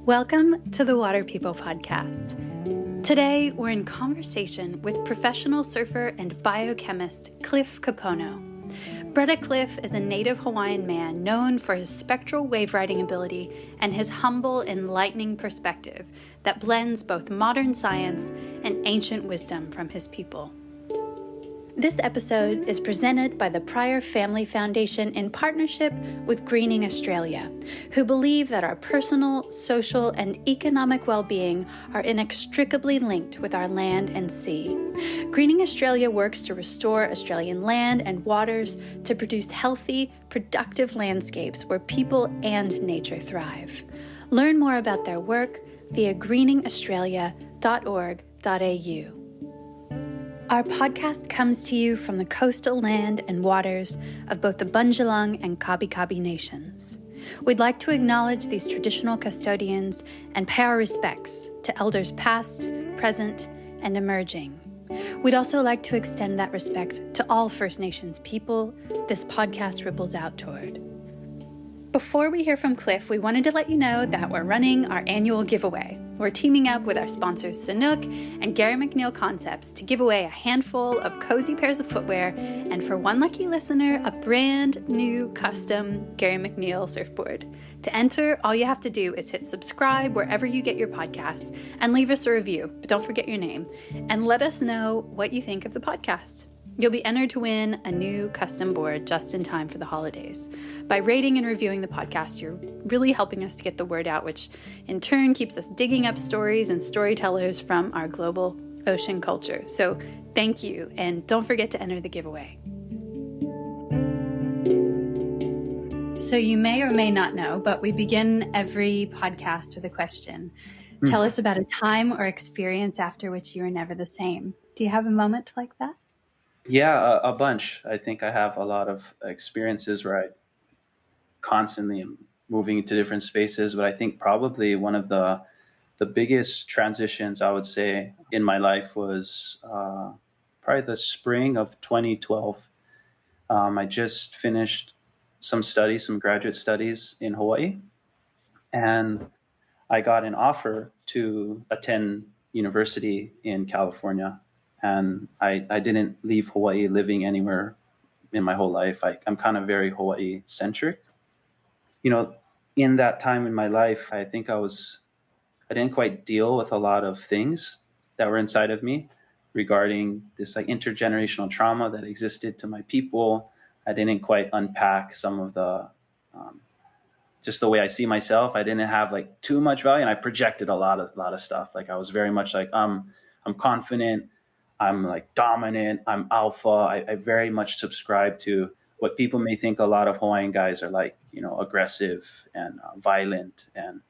Welcome to the Water People podcast. Today, we're in conversation with professional surfer and biochemist Cliff Kapono. Bretta Cliff is a native Hawaiian man known for his spectral wave riding ability and his humble, enlightening perspective that blends both modern science and ancient wisdom from his people. This episode is presented by the Pryor Family Foundation in partnership with Greening Australia, who believe that our personal, social, and economic well-being are inextricably linked with our land and sea. Greening Australia works to restore Australian land and waters to produce healthy, productive landscapes where people and nature thrive. Learn more about their work via greeningaustralia.org.au. Our podcast comes to you from the coastal land and waters of both the Bundjalung and Kabi Kabi nations. We'd like to acknowledge these traditional custodians and pay our respects to elders past, present, and emerging. We'd also like to extend that respect to all First Nations people this podcast ripples out toward. Before we hear from Cliff, we wanted to let you know that we're running our annual giveaway. We're teaming up with our sponsors Sanook and Gary McNeil Concepts to give away a handful of cozy pairs of footwear, and for one lucky listener, a brand new custom Gary McNeil surfboard. To enter, all you have to do is hit subscribe wherever you get your podcasts and leave us a review, but don't forget your name, and let us know what you think of the podcast. You'll be entered to win a new custom board just in time for the holidays. By rating and reviewing the podcast, you're really helping us to get the word out, which in turn keeps us digging up stories and storytellers from our global ocean culture. So thank you, and don't forget to enter the giveaway. So you may or may not know, but we begin every podcast with a question. Tell us about a time or experience after which you were never the same. Do you have a moment like that? Yeah, a bunch. I think I have a lot of experiences where I constantly am moving into different spaces, but I think probably one of the biggest transitions I would say in my life was probably the spring of 2012. I just finished some graduate studies in Hawaii, and I got an offer to attend university in California. And I didn't leave Hawaii living anywhere in my whole life. I'm kind of very Hawaii centric. You know, in that time in my life, I think I didn't quite deal with a lot of things that were inside of me regarding this like intergenerational trauma that existed to my people. I didn't quite unpack some of the, just the way I see myself. I didn't have like too much value, and I projected a lot of stuff. Like I was very much like, I'm confident, I'm like dominant, I'm alpha. I very much subscribe to what people may think a lot of Hawaiian guys are like, aggressive and violent and,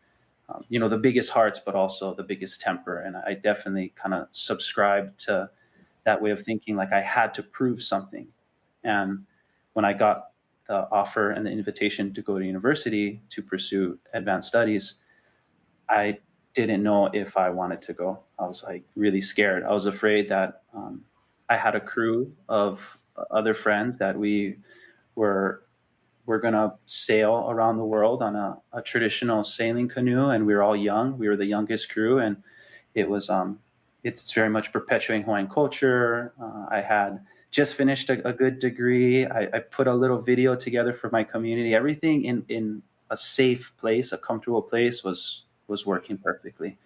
the biggest hearts, but also the biggest temper. And I definitely kind of subscribed to that way of thinking, like I had to prove something. And when I got the offer and the invitation to go to university to pursue advanced studies, I didn't know if I wanted to go. I was like really scared. I was afraid that I had a crew of other friends that we were gonna sail around the world on a traditional sailing canoe, and we were all young. We were the youngest crew, and it was it's very much perpetuating Hawaiian culture. I had just finished a good degree. I put a little video together for my community. Everything in a safe place, a comfortable place was working perfectly.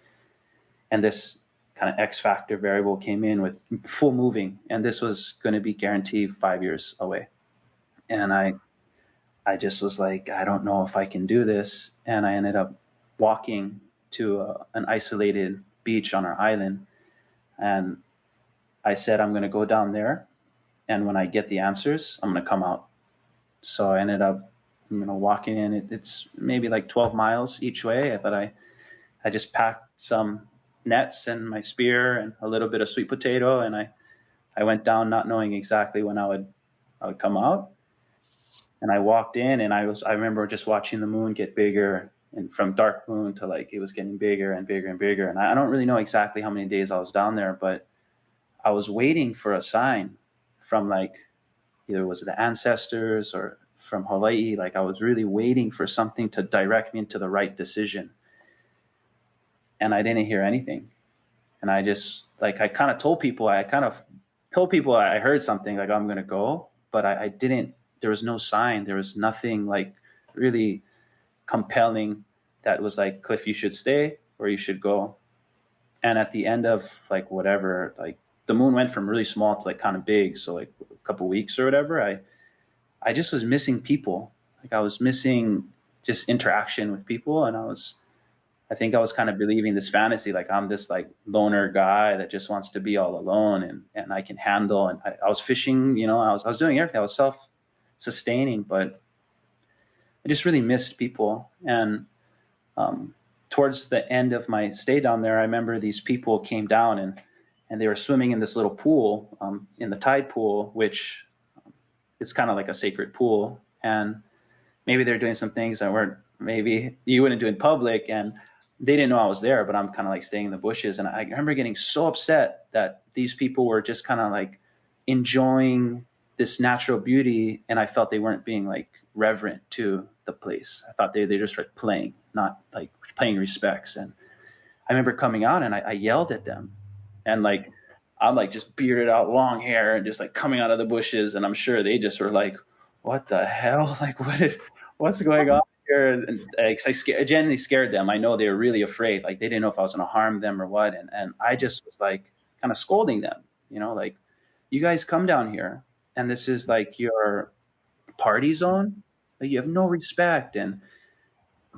And this kind of X factor variable came in with full moving, and this was going to be guaranteed 5 years away. And I just was like, I don't know if I can do this. And I ended up walking to an isolated beach on our island. And I said, I'm going to go down there, and when I get the answers, I'm going to come out. So I ended up, walking in. It's maybe like 12 miles each way, but I just packed some nets and my spear and a little bit of sweet potato, and I went down not knowing exactly when I would come out. And I walked in, and I remember just watching the moon get bigger, and from dark moon to like it was getting bigger and bigger and bigger. And I don't really know exactly how many days I was down there, but I was waiting for a sign from like either was it the ancestors or from Hawaii. Like I was really waiting for something to direct me into the right decision. and I didn't hear anything. And I just like I kind of told people I heard something like I'm gonna go, but I didn't. There was no sign. There was nothing like really compelling that was like, Cliff, you should stay or you should go. And at the end of like whatever, like the moon went from really small to like kind of big, so like a couple weeks or whatever, I just was missing people. Like I was missing just interaction with people, and I think I was kind of believing this fantasy, like I'm this like loner guy that just wants to be all alone, and I can handle. And I was fishing, I was doing everything. I was self sustaining, but I just really missed people. And um, towards the end of my stay down there, I remember these people came down and they were swimming in this little pool, in the tide pool, which it's kind of like a sacred pool. And maybe they're doing some things that weren't, maybe you wouldn't do in public. And they didn't know I was there, but I'm kind of like staying in the bushes. And I remember getting so upset that these people were just kind of like enjoying this natural beauty. And I felt they weren't being like reverent to the place. I thought they just were playing, not like paying respects. And I remember coming out and I yelled at them, and like, I'm like just bearded out, long hair, and just like coming out of the bushes. And I'm sure they just were like, what the hell? Like, what's going on here? And I genuinely scared them. I know they were really afraid. Like they didn't know if I was going to harm them or what. And I just was like kind of scolding them, like, you guys come down here and this is like your party zone. Like, you have no respect. And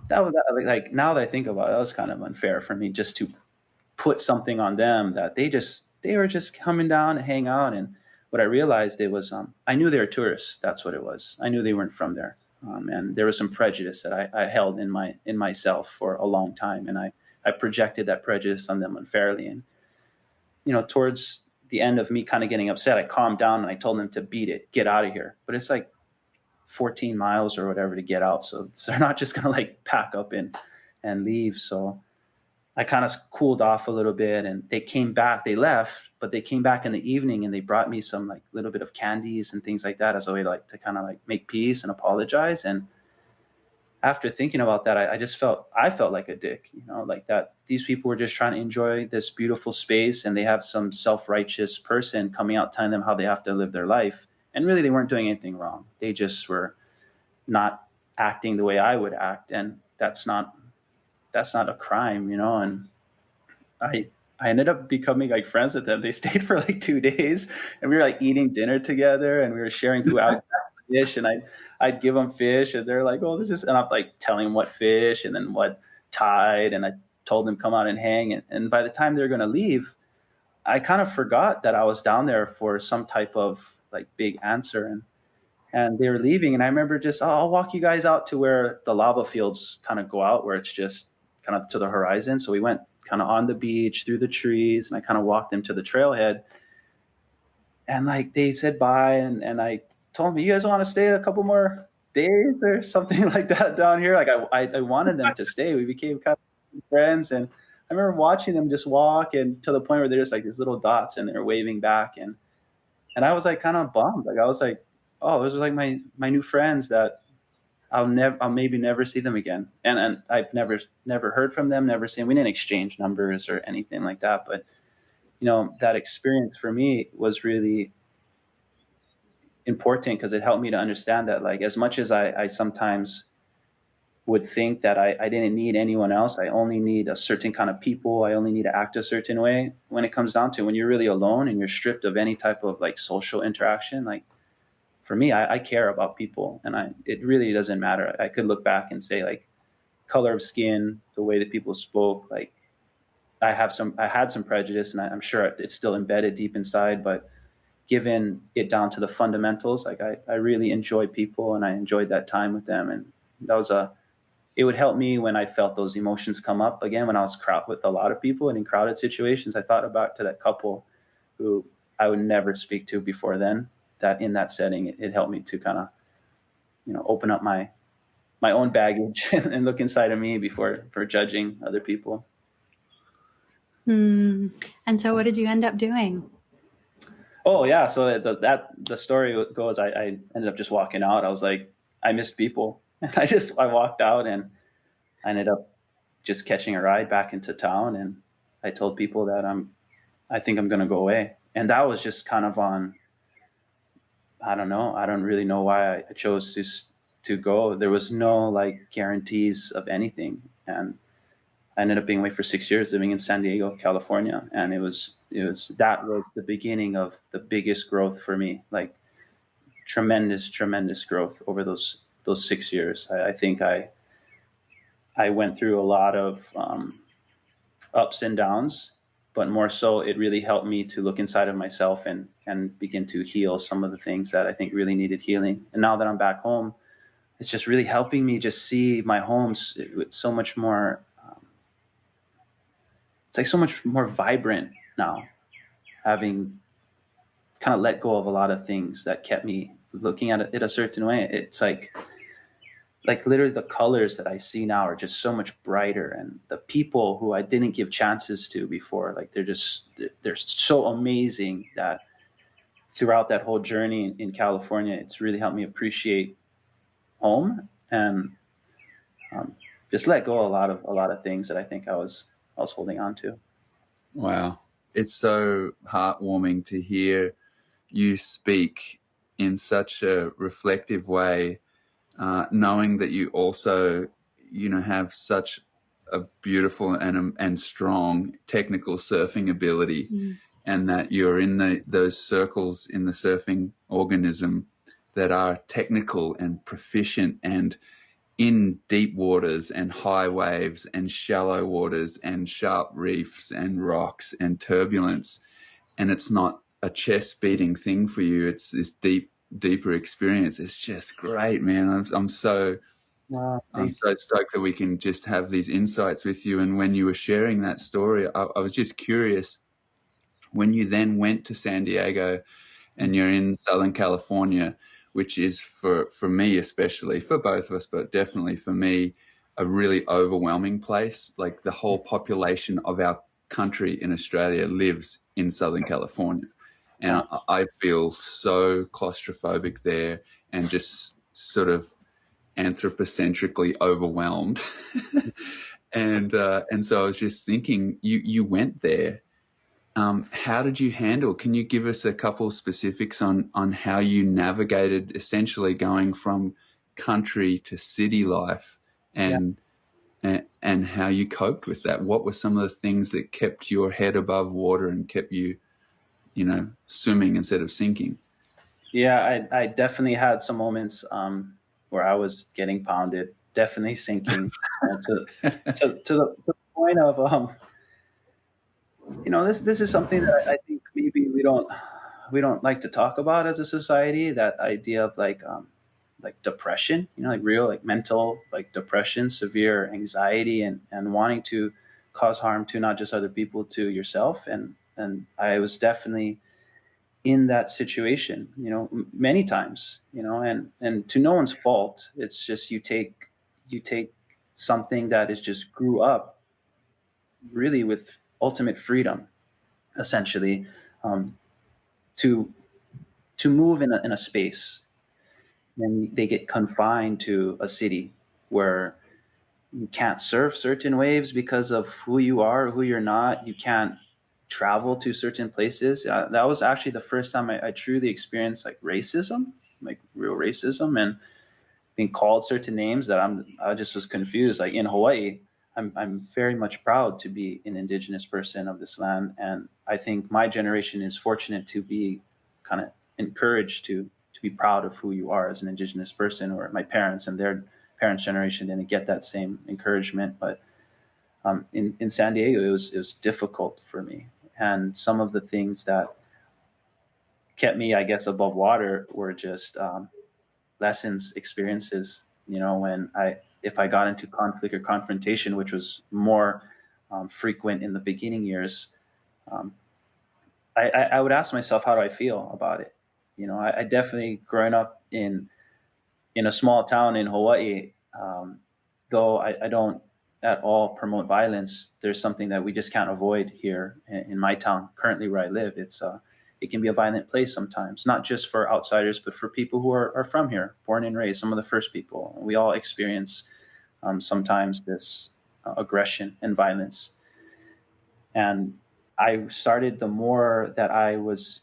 that was like, now that I think about it, that was kind of unfair for me just to put something on them that they were just coming down and hang out. And what I realized, it was, I knew they were tourists. That's what it was. I knew they weren't from there. And there was some prejudice that I held in myself for a long time. And I projected that prejudice on them unfairly. And, towards the end of me kind of getting upset, I calmed down and I told them to beat it, get out of here. But it's like 14 miles or whatever to get out. So they're not just going to like pack up and leave. So I kind of cooled off a little bit, and they came back. They left, but they came back in the evening and they brought me some like little bit of candies and things like that as a way like to kind of like make peace and apologize. And after thinking about that, I felt like a dick, like that these people were just trying to enjoy this beautiful space, and they have some self-righteous person coming out telling them how they have to live their life. And really, they weren't doing anything wrong. They just were not acting the way I would act. And that's not a crime, and I ended up becoming like friends with them. They stayed for like 2 days, and we were like eating dinner together, and we were sharing food. I would fish, and I'd give them fish, and they're like, "Oh, this is," and I'm like telling them what fish and then what tide, and I told them come out and hang. And by the time they're going to leave, I kind of forgot that I was down there for some type of like big answer. And they were leaving, and I remember just, oh, I'll walk you guys out to where the lava fields kind of go out, where it's just kind of to the horizon. So we went kind of on the beach through the trees, and I kind of walked them to the trailhead. And like they said bye, and I told them, you guys want to stay a couple more days or something like that down here? Like I wanted them to stay. We became kind of friends, and I remember watching them just walk, and to the point where they're just like these little dots, and they're waving back, and I was like kind of bummed. Like I was like, oh, those are like my new friends that I'll maybe never see them again. And I've never heard from them, never seen. We didn't exchange numbers or anything like that. But that experience for me was really important, because it helped me to understand that, like, as much as I sometimes would think that I didn't need anyone else, I only need a certain kind of people, I only need to act a certain way. When it comes down to when you're really alone and you're stripped of any type of like social interaction, like, for me, I care about people, and it really doesn't matter. I could look back and say, like, color of skin, the way that people spoke, like, I had some prejudice, and I'm sure it's still embedded deep inside, but given it down to the fundamentals, like, I really enjoy people, and I enjoyed that time with them. And it would help me when I felt those emotions come up again, when I was with a lot of people and in crowded situations. I thought about to that couple who I would never speak to before then, that in that setting, it helped me to kind of, open up my own baggage and look inside of me for judging other people. And so what did you end up doing? Oh yeah. So the story goes, I ended up just walking out. I was like, I missed people. And I walked out, and I ended up just catching a ride back into town, and I told people that I think I'm going to go away. And that was just kind of on, I don't know. I don't really know why I chose to go. There was no like guarantees of anything. And I ended up being away for 6 years living in San Diego, California. And that was the beginning of the biggest growth for me. Like tremendous growth over those 6 years. I think I went through a lot of ups and downs, but more so it really helped me to look inside of myself and begin to heal some of the things that I think really needed healing. And now that I'm back home, it's just really helping me just see my homes with so much more, it's like so much more vibrant now, having kind of let go of a lot of things that kept me looking at it a certain way. It's like literally the colors that I see now are just so much brighter, and the people who I didn't give chances to before, like they're so amazing that throughout that whole journey in California, it's really helped me appreciate home and just let go of a lot of things that I think I was holding on to. Wow. It's so heartwarming to hear you speak in such a reflective way, knowing that you also, have such a beautiful and strong technical surfing ability, and that you're in those circles in the surfing organism that are technical and proficient and in deep waters and high waves and shallow waters and sharp reefs and rocks and turbulence. And it's not a chest beating thing for you. It's this deeper experience. It's just great, man. I'm so stoked that we can just have these insights with you. And when you were sharing that story, I was just curious, when you then went to San Diego and you're in Southern California, which is for me, especially for both of us, but definitely for me, a really overwhelming place. Like the whole population of our country in Australia lives in Southern California. And I feel so claustrophobic there and just sort of anthropocentrically overwhelmed. And so I was just thinking, you went there. How did you handle? Can you give us a couple specifics on how you navigated essentially going from country to city life, and how you coped with that? What were some of the things that kept your head above water and kept you, swimming instead of sinking? Yeah, I definitely had some moments where I was getting pounded, definitely sinking to the point of this is something that I think maybe we don't like to talk about as a society. That idea of like depression, like real like mental like depression, severe anxiety, and wanting to cause harm to not just other people, to yourself. And I was definitely in that situation, many times, and to no one's fault. It's just you take something that is just grew up really with ultimate freedom, essentially, to move in a space, and they get confined to a city where you can't surf certain waves because of who you are or who you're not. You can't travel to certain places. That was actually the first time I truly experienced like racism, like real racism, and being called certain names that I just was confused. Like in Hawaii, I'm very much proud to be an indigenous person of this land, and I think my generation is fortunate to be kind of encouraged to be proud of who you are as an indigenous person. Or my parents and their parents' generation didn't get that same encouragement, but in San Diego, it was difficult for me, and some of the things that kept me, I guess, above water were just lessons, experiences. When if I got into conflict or confrontation, which was more frequent in the beginning years, um, I would ask myself, how do I feel about it? I definitely, growing up in a small town in Hawaii, though I don't at all promote violence, there's something that we just can't avoid here in my town, currently where I live. It can be a violent place sometimes, not just for outsiders, but for people who are from here, born and raised, some of the first people. We all experience sometimes this aggression and violence. And I started, the more that I was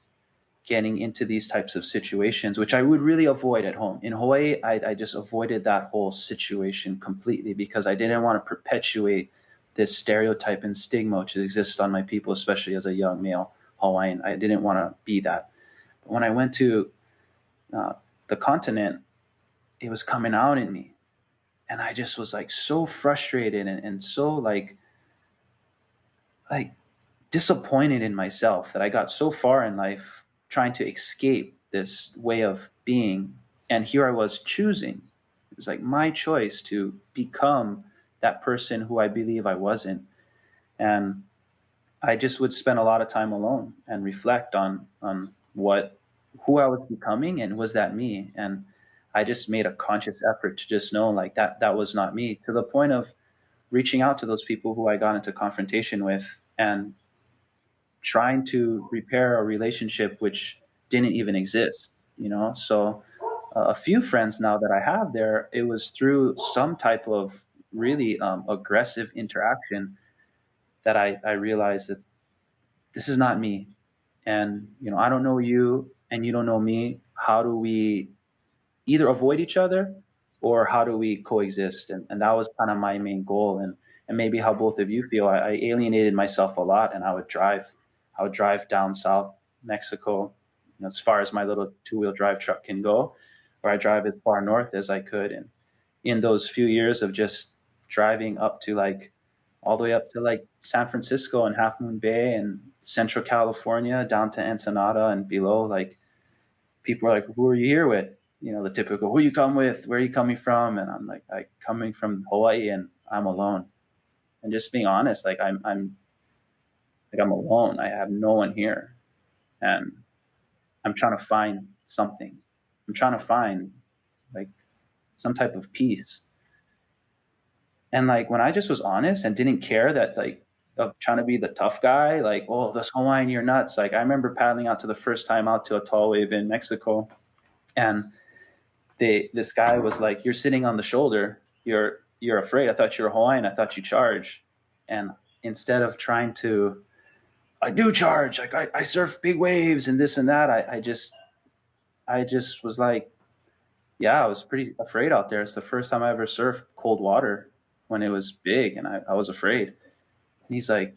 getting into these types of situations, which I would really avoid at home. In Hawaii, I just avoided that whole situation completely because I didn't want to perpetuate this stereotype and stigma which exists on my people, especially as a young male Hawaiian. I didn't want to be that. But when I went to the continent, it was coming out in me. And I just was like so frustrated and so like disappointed in myself that I got so far in life trying to escape this way of being. And here I was choosing. It was like my choice to become that person who I believe I wasn't. And I just would spend a lot of time alone and reflect on who I was becoming and was that me. And I just made a conscious effort to just know like that was not me, to the point of reaching out to those people who I got into confrontation with and trying to repair a relationship which didn't even exist, So a few friends now that I have there, it was through some type of really aggressive interaction that I realized that this is not me. And, I don't know you and you don't know me. How do we either avoid each other or how do we coexist? And that was kind of my main goal. And maybe how both of you feel. I alienated myself a lot, and I would drive down south Mexico, as far as my little 2-wheel drive truck can go, or I drive as far north as I could. And in those few years of just driving up to all the way up to San Francisco and Half Moon Bay and Central California down to Ensenada and below, people are like, who are you here with? The typical, who you come with? Where are you coming from? And I'm like, I'm coming from Hawaii and I'm alone. And just being honest, I'm alone. I have no one here. And I'm trying to find something. I'm trying to find some type of peace. And when I just was honest and didn't care that of trying to be the tough guy, oh, this Hawaiian, you're nuts. I remember paddling out to the first time out to a tall wave in Mexico. And this guy was like, you're sitting on the shoulder. You're afraid. I thought you were Hawaiian. I thought you charge. And instead of trying to, I do charge. I surf big waves and this and that. I just was like, yeah, I was pretty afraid out there. It's the first time I ever surfed cold water when it was big, and I was afraid. And he's like,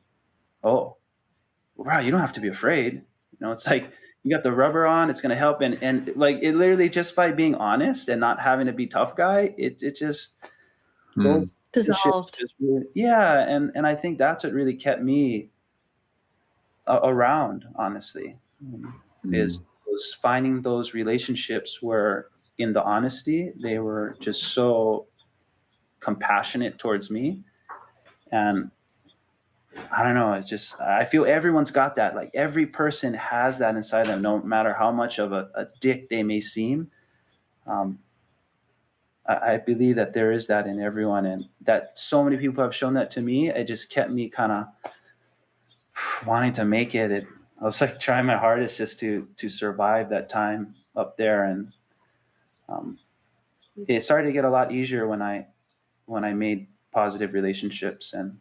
oh, wow, you don't have to be afraid. It's like, you got the rubber on, it's going to help. And it literally, just by being honest and not having to be tough guy, it just dissolved. Yeah. And I think that's what really kept me around, honestly, is was finding those relationships where in the honesty, they were just so compassionate towards me. And I don't know, it's just, I feel everyone's got that. Every person has that inside them, no matter how much of a dick they may seem. I believe that there is that in everyone, and that so many people have shown that to me. It just kept me kind of wanting to make it. I was trying my hardest just to survive that time up there. And it started to get a lot easier when I made positive relationships. And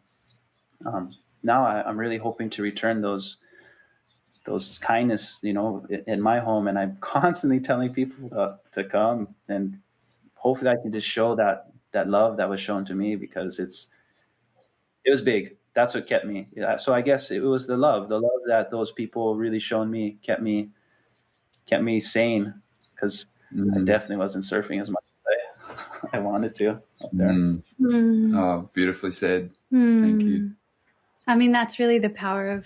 now I'm really hoping to return those kindness, in my home. And I'm constantly telling people to come, and hopefully I can just show that love that was shown to me, because it was big. That's what kept me. So I guess it was the love that those people really shown me kept me sane, because I definitely wasn't surfing as much as I wanted to up there. Oh, beautifully said. Thank you. I mean, that's really the power of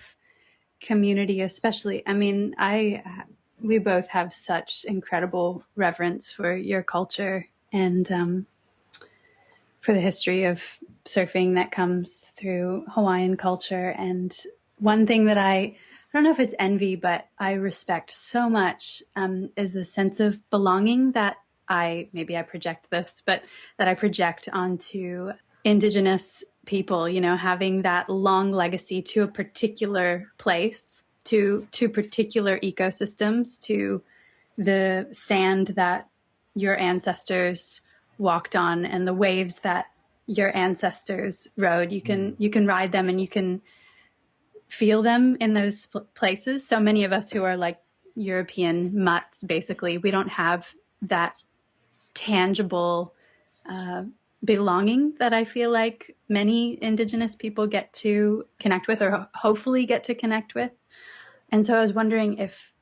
community, especially. I mean, we both have such incredible reverence for your culture and for the history of surfing that comes through Hawaiian culture. And one thing that I don't know if it's envy, but I respect so much is the sense of belonging that maybe I project this, but that I project onto Indigenous people, having that long legacy to a particular place, to particular ecosystems, to the sand that your ancestors walked on and the waves that your ancestors rode. You can ride them and you can feel them in those places. So many of us who are like European mutts, basically, we don't have that tangible belonging that I feel like many Indigenous people get to connect with, or hopefully get to connect with. And so I was wondering if,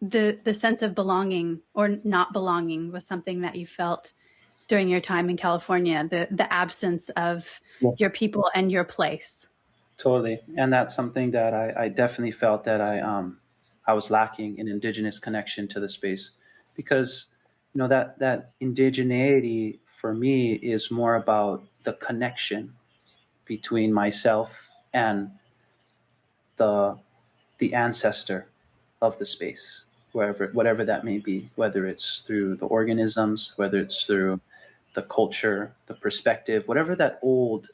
the sense of belonging or not belonging was something that you felt during your time in California, the absence of your people and your place. Totally. And that's something that I definitely felt that I was lacking in indigenous connection to the space, because that indigeneity for me is more about the connection between myself and the the ancestor of the space, whatever that may be, whether it's through the organisms, whether it's through the culture, the perspective, whatever that old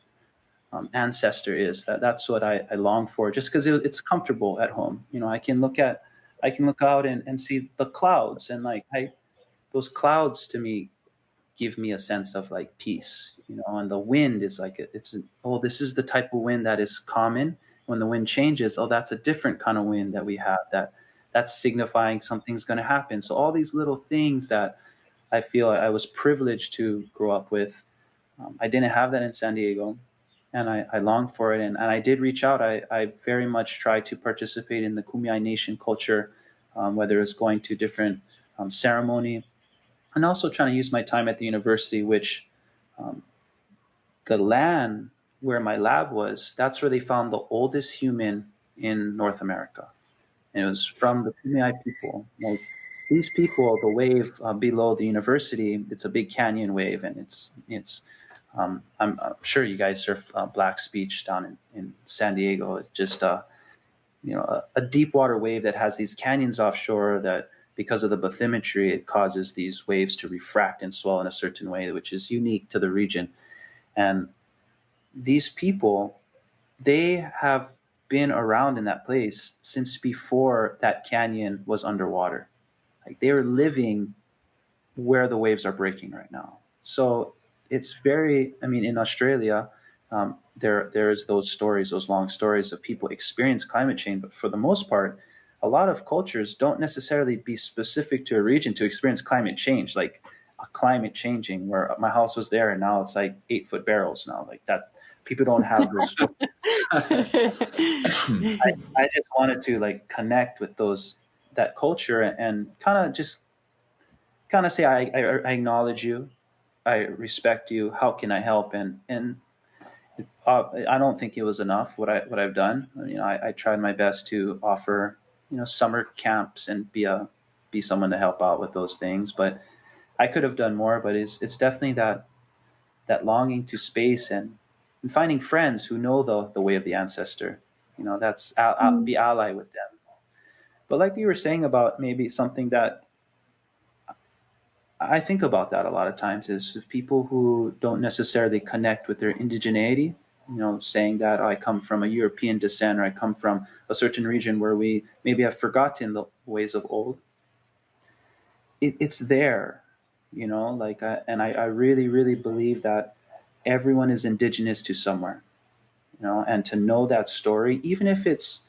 ancestor is. That's what I long for, just because it's comfortable at home. I can look out and see the clouds, and like those clouds to me give me a sense of like peace, and the wind is like oh, this is the type of wind that is common. When the wind changes, oh, that's a different kind of wind that we have, that's signifying something's going to happen. So all these little things that I feel I was privileged to grow up with, I didn't have that in San Diego, and I longed for it. And I did reach out. I very much tried to participate in the Kumeyaay Nation culture, whether it's going to different ceremony, and also trying to use my time at the university, which um, the land where my lab was, that's where they found the oldest human in North America. And it was from the Kumeyaay people. Like, these people, the wave below the university, it's a big canyon wave, and it's I'm sure you guys surf Black's Beach down in San Diego. It's just a deep water wave that has these canyons offshore that, because of the bathymetry, it causes these waves to refract and swell in a certain way, which is unique to the region. And these people, they have been around in that place since before that canyon was underwater. Like, they were living where the waves are breaking right now. So it's very, I mean, in Australia, there's those long stories of people experience climate change, but for the most part, a lot of cultures don't necessarily be specific to a region to experience climate change, like a climate changing where my house was there and now it's like 8-foot barrels now, like that. People don't have those stories. I just wanted to like connect with that culture and kind of say, I acknowledge you, I respect you. How can I help? And I don't think it was enough what I've done. I tried my best to offer summer camps and be someone to help out with those things. But I could have done more. But it's definitely that longing to space and finding friends who know the way of the ancestor. That's be ally with them. But like you were saying about maybe something that I think about that a lot of times is if people who don't necessarily connect with their indigeneity, saying that, oh, I come from a European descent, or I come from a certain region where we maybe have forgotten the ways of old. It's there, I really, really believe that everyone is indigenous to somewhere, and to know that story, even if it's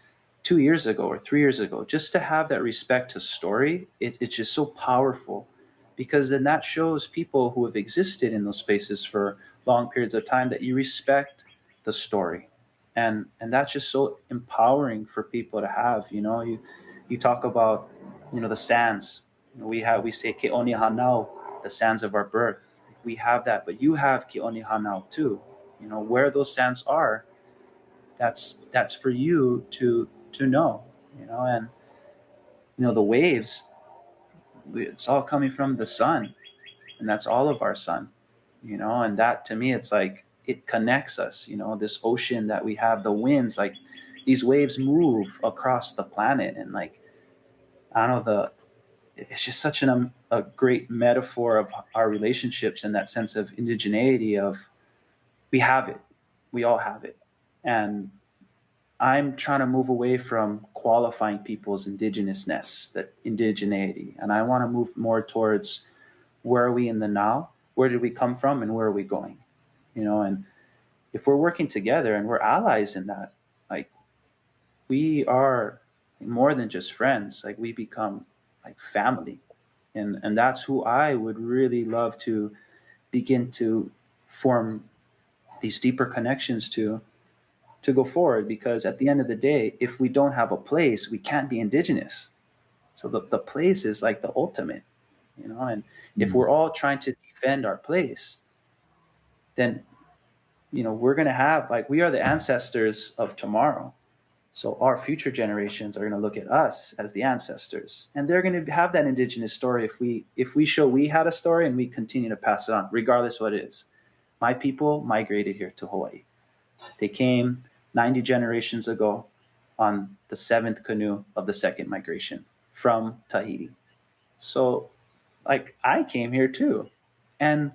2 years ago or 3 years ago, just to have that respect to story, it's just so powerful, because then that shows people who have existed in those spaces for long periods of time that you respect the story, and that's just so empowering for people to have. You talk about the sands. We say ke'oni hanau, the sands of our birth. We have that, but you have ke'oni hanau too. Where those sands are, that's for you to know. And the waves, it's all coming from the sun, and that's all of our sun. And that to me, it's like it connects us. This ocean that we have, the winds, like these waves move across the planet, and like I don't know, it's just such a great metaphor of our relationships, and that sense of indigeneity of we have it, we all have it. And I'm trying to move away from qualifying people's indigenousness, that indigeneity, and I want to move more towards where are we in the now, where did we come from, and where are we going. And if we're working together and we're allies in that, like, we are more than just friends. Like, we become like family. And that's who I would really love to begin to form these deeper connections to go forward, because at the end of the day, if we don't have a place, we can't be indigenous. So the place is like the ultimate, and if we're all trying to defend our place, then we're going to have, like, we are the ancestors of tomorrow. So our future generations are going to look at us as the ancestors, and they're going to have that indigenous story if we show we had a story and we continue to pass it on, regardless what it is. My people migrated here to Hawaii. They came 90 generations ago on the seventh canoe of the second migration from Tahiti. So, like, I came here too. And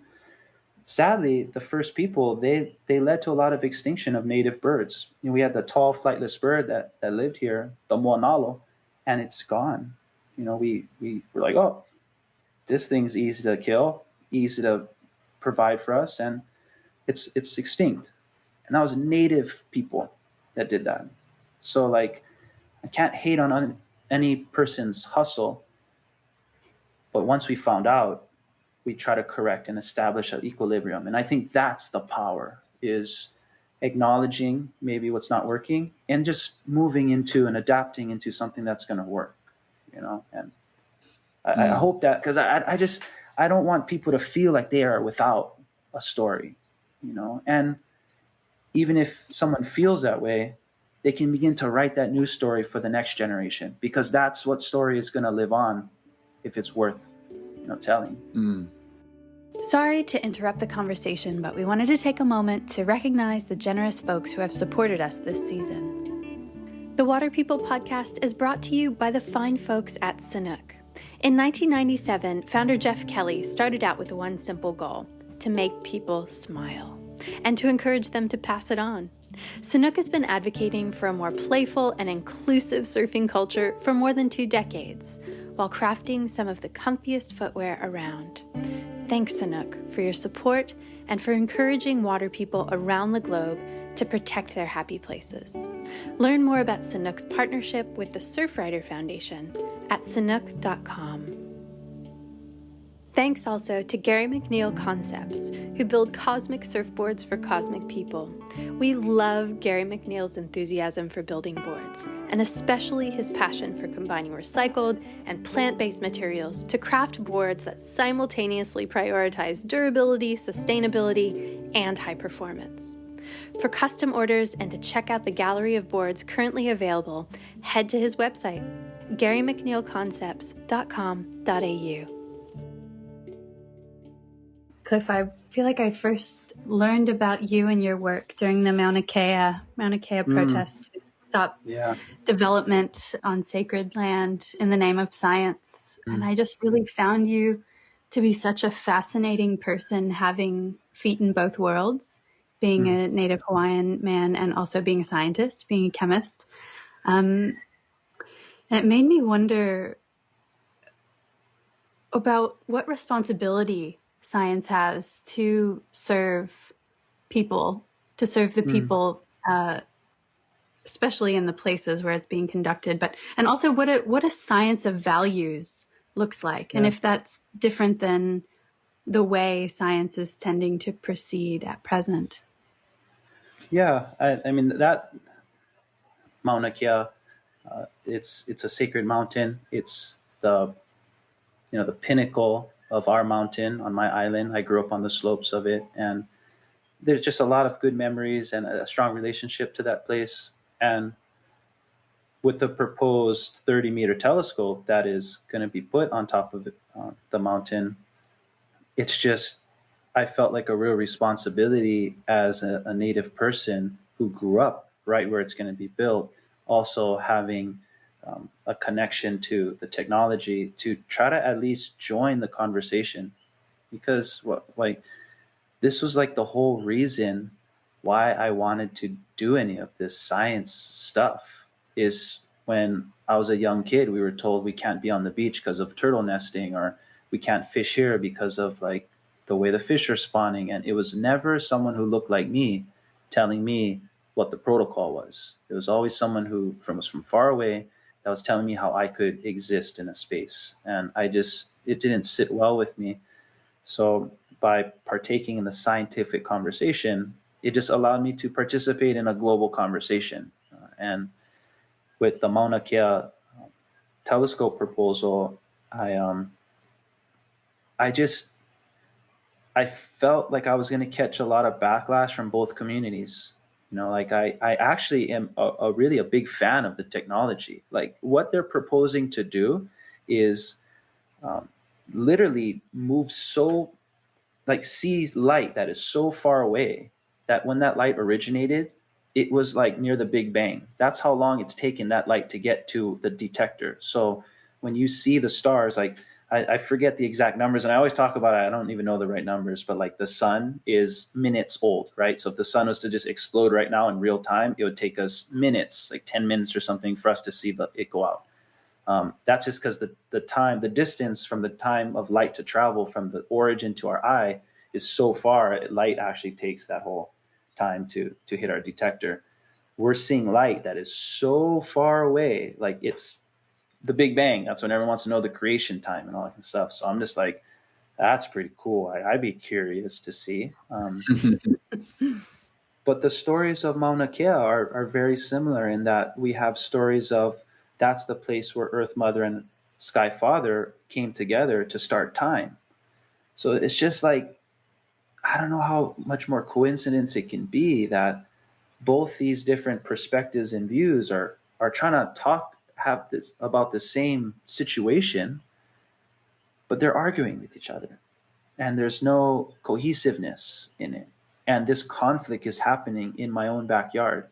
sadly, the first people, they led to a lot of extinction of native birds. We had the tall flightless bird that lived here, the moanalo, and it's gone. We were like, oh, this thing's easy to kill, easy to provide for us, and it's extinct. And that was native people that did that. So, like, I can't hate on any person's hustle, but once we found out, we try to correct and establish an equilibrium. And I think that's the power, is acknowledging maybe what's not working and just moving into and adapting into something that's going to work, And I hope that, because I don't want people to feel like they are without a story, And even if someone feels that way, they can begin to write that new story for the next generation, because that's what story is going to live on if it's worth, telling. Sorry to interrupt the conversation, but we wanted to take a moment to recognize the generous folks who have supported us this season. The Water People podcast is brought to you by the fine folks at Sanuk. In 1997, founder Jeff Kelly started out with one simple goal: to make people smile, and to encourage them to pass it on. Sanuk has been advocating for a more playful and inclusive surfing culture for more than 2 decades, while crafting some of the comfiest footwear around. Thanks, Sanuk, for your support and for encouraging water people around the globe to protect their happy places. Learn more about Sanuk's partnership with the Surfrider Foundation at sanuk.com. Thanks also to Gary McNeil Concepts, who build cosmic surfboards for cosmic people. We love Gary McNeil's enthusiasm for building boards, and especially his passion for combining recycled and plant-based materials to craft boards that simultaneously prioritize durability, sustainability, and high performance. For custom orders and to check out the gallery of boards currently available, head to his website, garymcneilconcepts.com.au. Cliff, I feel like I first learned about you and your work during the Mauna Kea protests to stop development on sacred land in the name of science. And I just really found you to be such a fascinating person, having feet in both worlds, being a native Hawaiian man and also being a scientist, being a chemist. And it made me wonder about what responsibility science has to serve people, to serve the people, especially in the places where it's being conducted, and also what a science of values looks like, and if that's different than the way science is tending to proceed at present. Yeah, I mean, that Mauna Kea, it's a sacred mountain. It's the pinnacle of our mountain on my island. I grew up on the slopes of it, and there's just a lot of good memories and a strong relationship to that place. And with the proposed 30-meter telescope that is going to be put on top of the mountain, it's just, I felt like a real responsibility as a native person who grew up right where it's going to be built, also having a connection to the technology to try to at least join the conversation, because this was like the whole reason why I wanted to do any of this science stuff. Is when I was a young kid, we were told we can't be on the beach because of turtle nesting, or we can't fish here because of like the way the fish are spawning. And it was never someone who looked like me telling me what the protocol was. It was always someone who was from far away that was telling me how I could exist in a space. And it didn't sit well with me. So by partaking in the scientific conversation, it just allowed me to participate in a global conversation. And with the Mauna Kea telescope proposal, I felt like I was going to catch a lot of backlash from both communities. Like I actually am really a big fan of the technology. Like what they're proposing to do is literally move like sees light that is so far away that when that light originated, it was like near the Big Bang. That's how long it's taken that light to get to the detector. So when you see the stars, like I forget the exact numbers, and I always talk about it, I don't even know the right numbers, but like the sun is minutes old, right? So if the sun was to just explode right now in real time, it would take us minutes, like 10 minutes or something, for us to see it go out. That's just because the distance from the time of light to travel from the origin to our eye is so far. Light actually takes that whole time to hit our detector. We're seeing light that is so far away, like it's the Big Bang. That's when everyone wants to know the creation time and all that kind of stuff. So I'm just like, that's pretty cool. I'd be curious to see. But the stories of Mauna Kea are very similar in that we have stories of that's the place where Earth Mother and Sky Father came together to start time. So it's just like, I don't know how much more coincidence it can be that both these different perspectives and views are trying to have this about the same situation, but they're arguing with each other, and there's no cohesiveness in it. And this conflict is happening in my own backyard.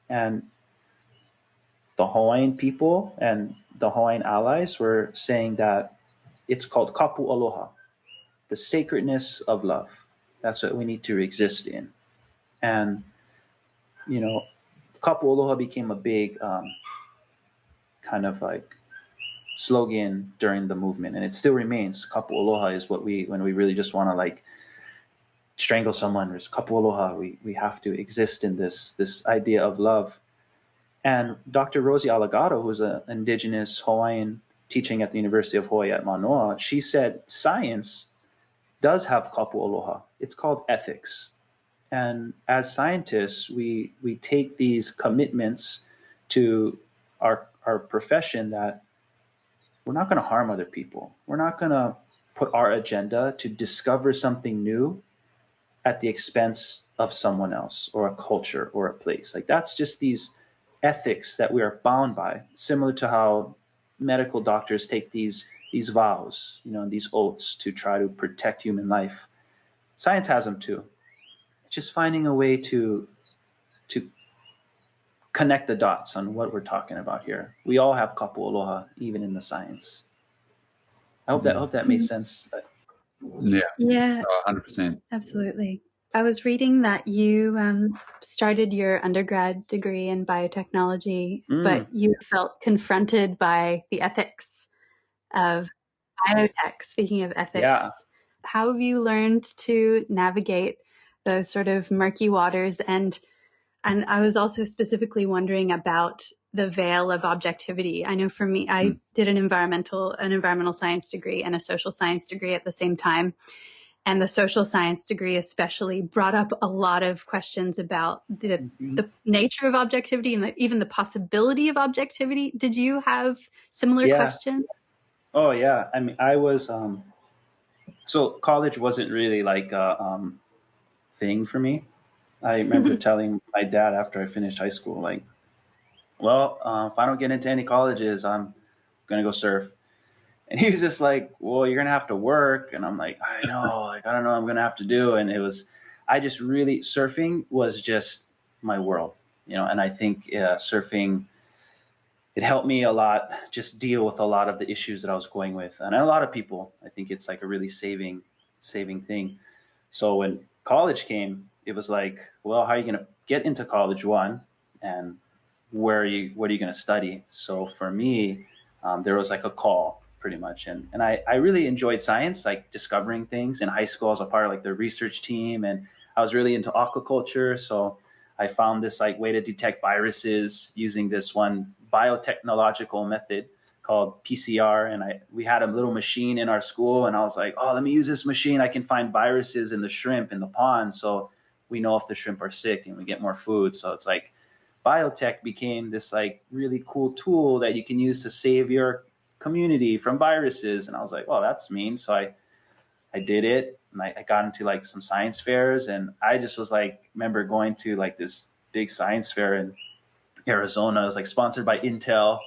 And the Hawaiian people and the Hawaiian allies were saying that it's called kapu aloha, the sacredness of love. That's what we need to exist in. And, kapu aloha became a big kind of like slogan during the movement, and it still remains. Kapu aloha is when we really just want to like strangle someone. There's kapu aloha. We have to exist in this idea of love. And Dr. Rosie Alagato, who's an indigenous Hawaiian teaching at the University of Hawaii at Manoa, she said science does have kapu aloha. It's called ethics. And as scientists, we take these commitments to our profession that we're not going to harm other people. We're not going to put our agenda to discover something new at the expense of someone else or a culture or a place. Like that's just these ethics that we are bound by, similar to how medical doctors take these vows, these oaths to try to protect human life. Science has them too. Just finding a way to connect the dots on what we're talking about here. We all have kapu aloha, even in the science. I hope that made sense. Yeah, 100%. Absolutely. I was reading that you started your undergrad degree in biotechnology, but you felt confronted by the ethics of biotech. Speaking of ethics, how have you learned to navigate those sort of murky waters? And I was also specifically wondering about the veil of objectivity. I know for me, I did an environmental science degree and a social science degree at the same time. And the social science degree especially brought up a lot of questions about the nature of objectivity and even the possibility of objectivity. Did you have similar questions? Oh, yeah. I mean, I was, so college wasn't really like a thing for me. I remember telling my dad after I finished high school, like, well, if I don't get into any colleges, I'm going to go surf. And he was just like, well, you're going to have to work. And I'm like, I know, like, I don't know what I'm going to have to do. And surfing was just my world, and I think surfing, it helped me a lot, just deal with a lot of the issues that I was going with. And a lot of people, I think it's like a really saving thing. So when college came, it was like, well, how are you going to get into college, one, and what are you going to study? So for me, there was like a call pretty much. And I really enjoyed science, like discovering things. In high school, I was a part of like the research team, and I was really into aquaculture. So I found this like way to detect viruses using this one biotechnological method called PCR. And we had a little machine in our school, and I was like, oh, let me use this machine. I can find viruses in the shrimp in the pond. So we know if the shrimp are sick and we get more food. So it's like biotech became this like really cool tool that you can use to save your community from viruses. And I was like, oh, that's mean. So I did it, and I got into like some science fairs, and I just was like, remember going to like this big science fair in Arizona. It was like sponsored by Intel,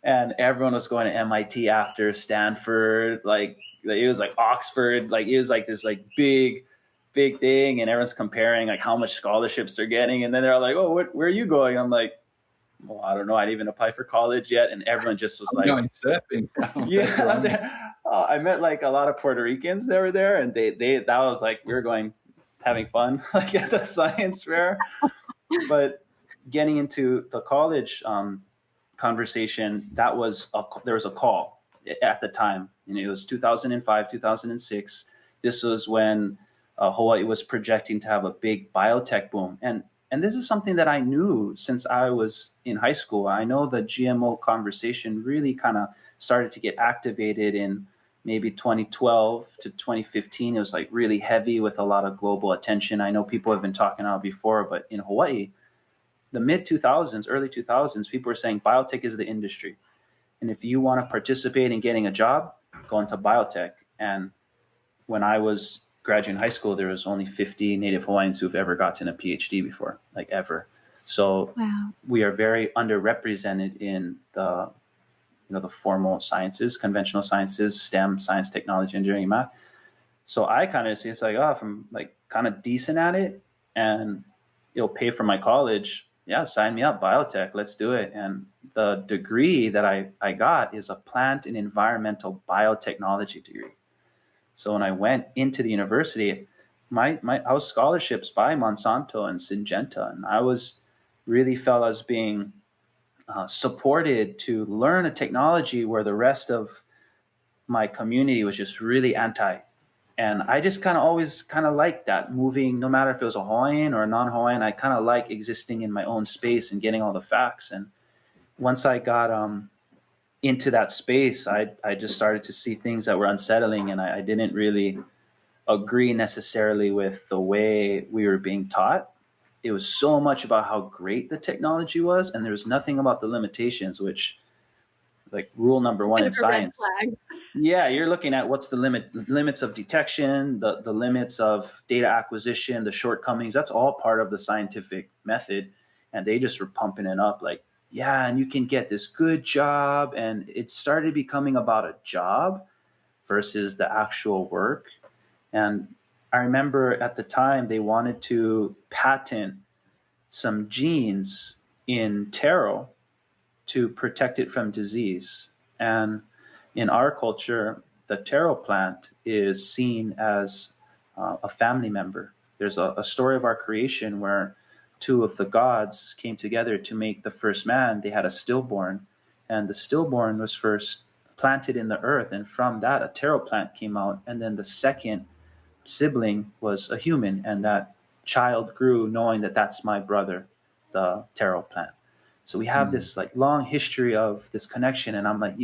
and everyone was going to MIT after, Stanford, like it was like Oxford, like it was like this like big thing, and everyone's comparing like how much scholarships they're getting, and then they're like, oh, where are you going? I'm like, well, I don't know. I didn't even apply for college yet. And everyone just was like, going surfing. yeah. I met like a lot of Puerto Ricans that were there, and they that was like, we were going having fun like at the science fair. But getting into the college conversation, there was a call at the time, and it was 2005, 2006. This was when Hawaii was projecting to have a big biotech boom, and this is something that I knew since I was in high school. I know the GMO conversation really kind of started to get activated in maybe 2012 to 2015. It was like really heavy with a lot of global attention. I know people have been talking about it before, but in Hawaii, the mid 2000s, early 2000s, people were saying biotech is the industry. And if you want to participate in getting a job, go into biotech. And when I was graduating high school, there was only 50 Native Hawaiians who've ever gotten a PhD before, like ever. So Wow. we are very underrepresented in the formal sciences, conventional sciences, STEM, science, technology, engineering, math. So I kind of see it's like, oh, if I'm like kind of decent at it and it'll pay for my college, yeah, sign me up, biotech, let's do it. And the degree that I got is a plant and environmental biotechnology degree. So when I went into the university, I was scholarships by Monsanto and Syngenta, and I was really felt as being supported to learn a technology where the rest of my community was just really anti. And I just kind of always kind of liked that, moving, no matter if it was a Hawaiian or a non-Hawaiian, I kind of like existing in my own space and getting all the facts. And once I got into that space, I just started to see things that were unsettling, and I didn't really agree necessarily with the way we were being taught. It was so much about how great the technology was, and there was nothing about the limitations, which, like rule number one in science. Yeah, you're looking at what's the limits of detection, the limits of data acquisition, the shortcomings. That's all part of the scientific method, and they just were pumping it up like, yeah, and you can get this good job. And it started becoming about a job versus the actual work. And I remember at the time they wanted to patent some genes in taro to protect it from disease. And in our culture, the taro plant is seen as a family member. There's a story of our creation where two of the gods came together to make the first man. They had a stillborn, and the stillborn was first planted in the earth, and from that a taro plant came out, and then the second sibling was a human, and that child grew knowing that that's my brother, the taro plant. So we have this like long history of this connection, and I'm like,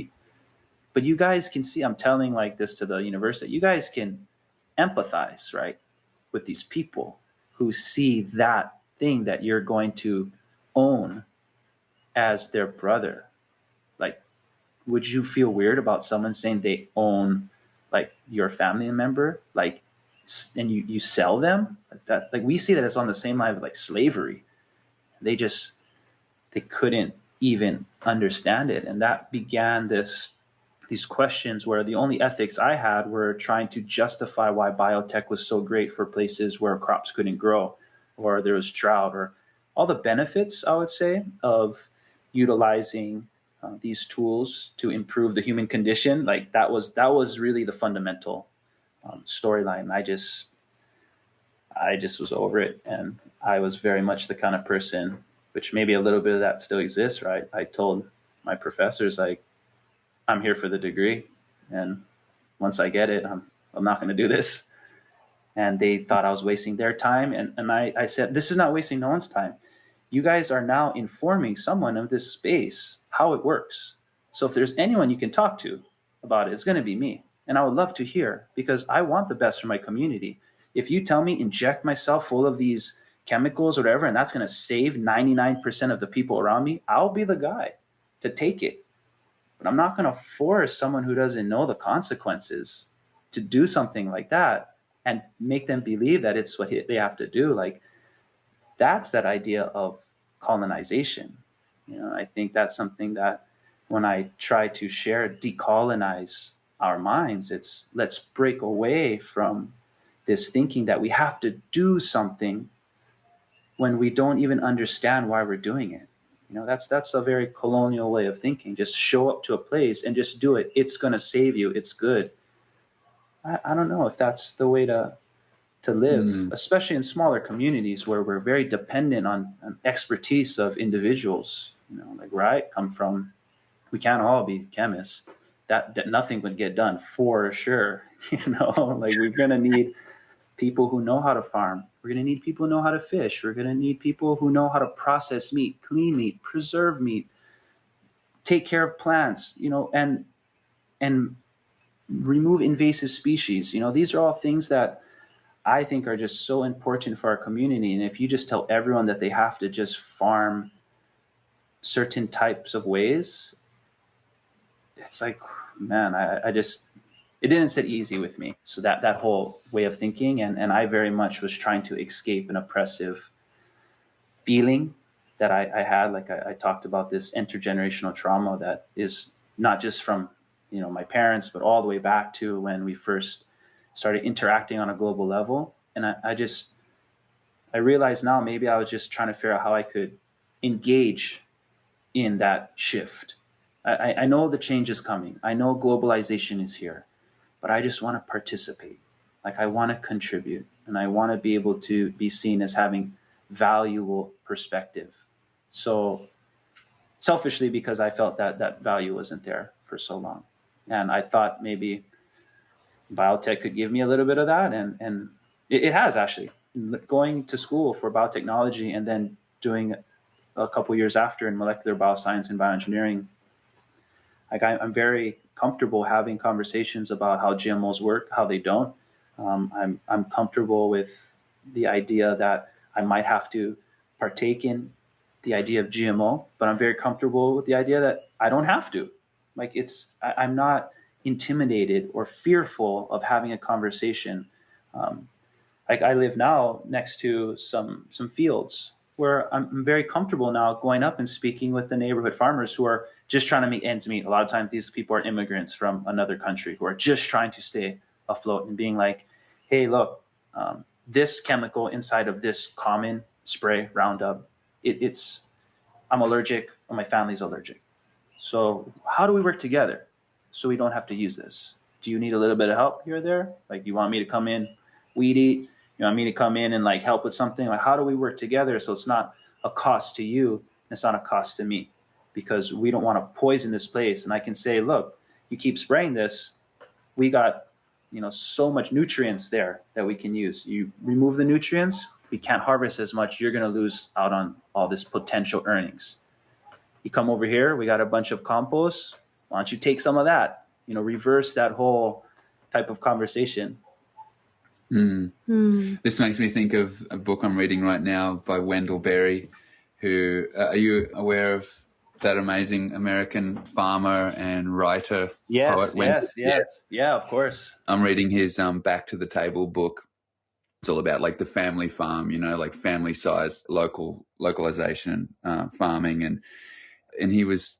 but you guys can see, I'm telling like this to the university, you guys can empathize, right, with these people who see that thing that you're going to own as their brother. Like, would you feel weird about someone saying they own like your family member, like, and you sell them like that? Like, we see that it's on the same line of like slavery. They couldn't even understand it, and that began these questions where the only ethics I had were trying to justify why biotech was so great for places where crops couldn't grow, or there was drought, or all the benefits, I would say, of utilizing these tools to improve the human condition. Like that was really the fundamental storyline. I just was over it, and I was very much the kind of person, which maybe a little bit of that still exists, right? I told my professors, like, I'm here for the degree. And once I get it, I'm not going to do this. And they thought I was wasting their time. And I said, this is not wasting no one's time. You guys are now informing someone of this space, how it works. So if there's anyone you can talk to about it, it's going to be me. And I would love to hear, because I want the best for my community. If you tell me inject myself full of these chemicals or whatever, and that's going to save 99% of the people around me, I'll be the guy to take it. But I'm not going to force someone who doesn't know the consequences to do something like that and make them believe that it's what they have to do. Like, that's that idea of colonization. I think that's something that when I try to share, decolonize our minds, it's let's break away from this thinking that we have to do something when we don't even understand why we're doing it. That's a very colonial way of thinking. Just show up to a place and just do it. It's going to save you. It's good. I don't know if that's the way to live, especially in smaller communities where we're very dependent on expertise of individuals. Like where I come from, we can't all be chemists. That nothing would get done for sure. Like we're going to need people who know how to farm. We're going to need people who know how to fish. We're going to need people who know how to process meat, clean meat, preserve meat, take care of plants, and remove invasive species. These are all things that I think are just so important for our community. And if you just tell everyone that they have to just farm certain types of ways, it's like, man, it didn't sit easy with me. So that whole way of thinking, and I very much was trying to escape an oppressive feeling that I had. Like I talked about this intergenerational trauma that is not just from, my parents, but all the way back to when we first started interacting on a global level. And I realized now maybe I was just trying to figure out how I could engage in that shift. I know the change is coming. I know globalization is here, but I just want to participate. Like I want to contribute, and I want to be able to be seen as having valuable perspective. So selfishly, because I felt that value wasn't there for so long. And I thought maybe biotech could give me a little bit of that. And it has actually. Going to school for biotechnology and then doing a couple years after in molecular bioscience and bioengineering, like I'm very comfortable having conversations about how GMOs work, how they don't. I'm comfortable with the idea that I might have to partake in the idea of GMO, but I'm very comfortable with the idea that I don't have to. Like I'm not intimidated or fearful of having a conversation. Like I live now next to some fields where I'm very comfortable now going up and speaking with the neighborhood farmers who are just trying to make ends meet. A lot of times these people are immigrants from another country who are just trying to stay afloat and being like, hey, look, this chemical inside of this common spray Roundup, I'm allergic or my family's allergic. So how do we work together so we don't have to use this? Do you need a little bit of help here or there? Like, you want me to come in, weed eat? You want me to come in and like help with something? Like, how do we work together so it's not a cost to you and it's not a cost to me? Because we don't want to poison this place. And I can say, look, you keep spraying this, we got so much nutrients there that we can use. You remove the nutrients, we can't harvest as much. You're going to lose out on all this potential earnings. You come over here, we got a bunch of compost. Why don't you take some of that? Reverse that whole type of conversation. This makes me think of a book I'm reading right now by Wendell Berry, who are you aware of that amazing American farmer and writer? Yes, poet, yes. Yeah, of course. I'm reading his Back to the Table book. It's all about like the family farm, like family sized localization, farming. And he was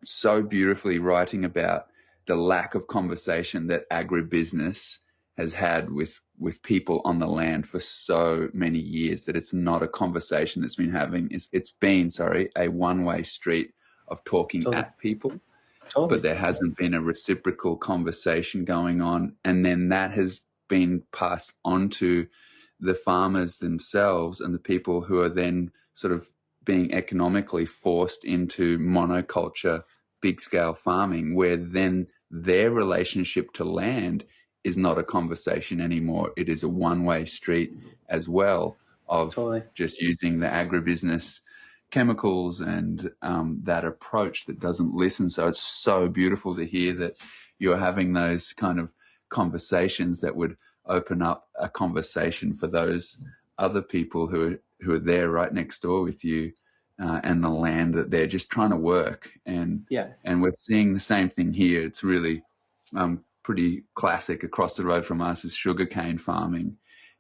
so beautifully writing about the lack of conversation that agribusiness has had with people on the land for so many years, that it's not a conversation that's been having. It's been a one-way street of talking at people. But there hasn't been a reciprocal conversation going on. And then that has been passed on to the farmers themselves and the people who are then sort of being economically forced into monoculture, big scale farming, where then their relationship to land is not a conversation anymore. It is a one-way street as well of Totally. just using the agribusiness chemicals and that approach that doesn't listen. So it's so beautiful to hear that you're having those kind of conversations that would open up a conversation for those other people who are there right next door with you, and the land that they're just trying to work. And we're seeing the same thing here. It's really pretty classic. Across the road from us is sugarcane farming,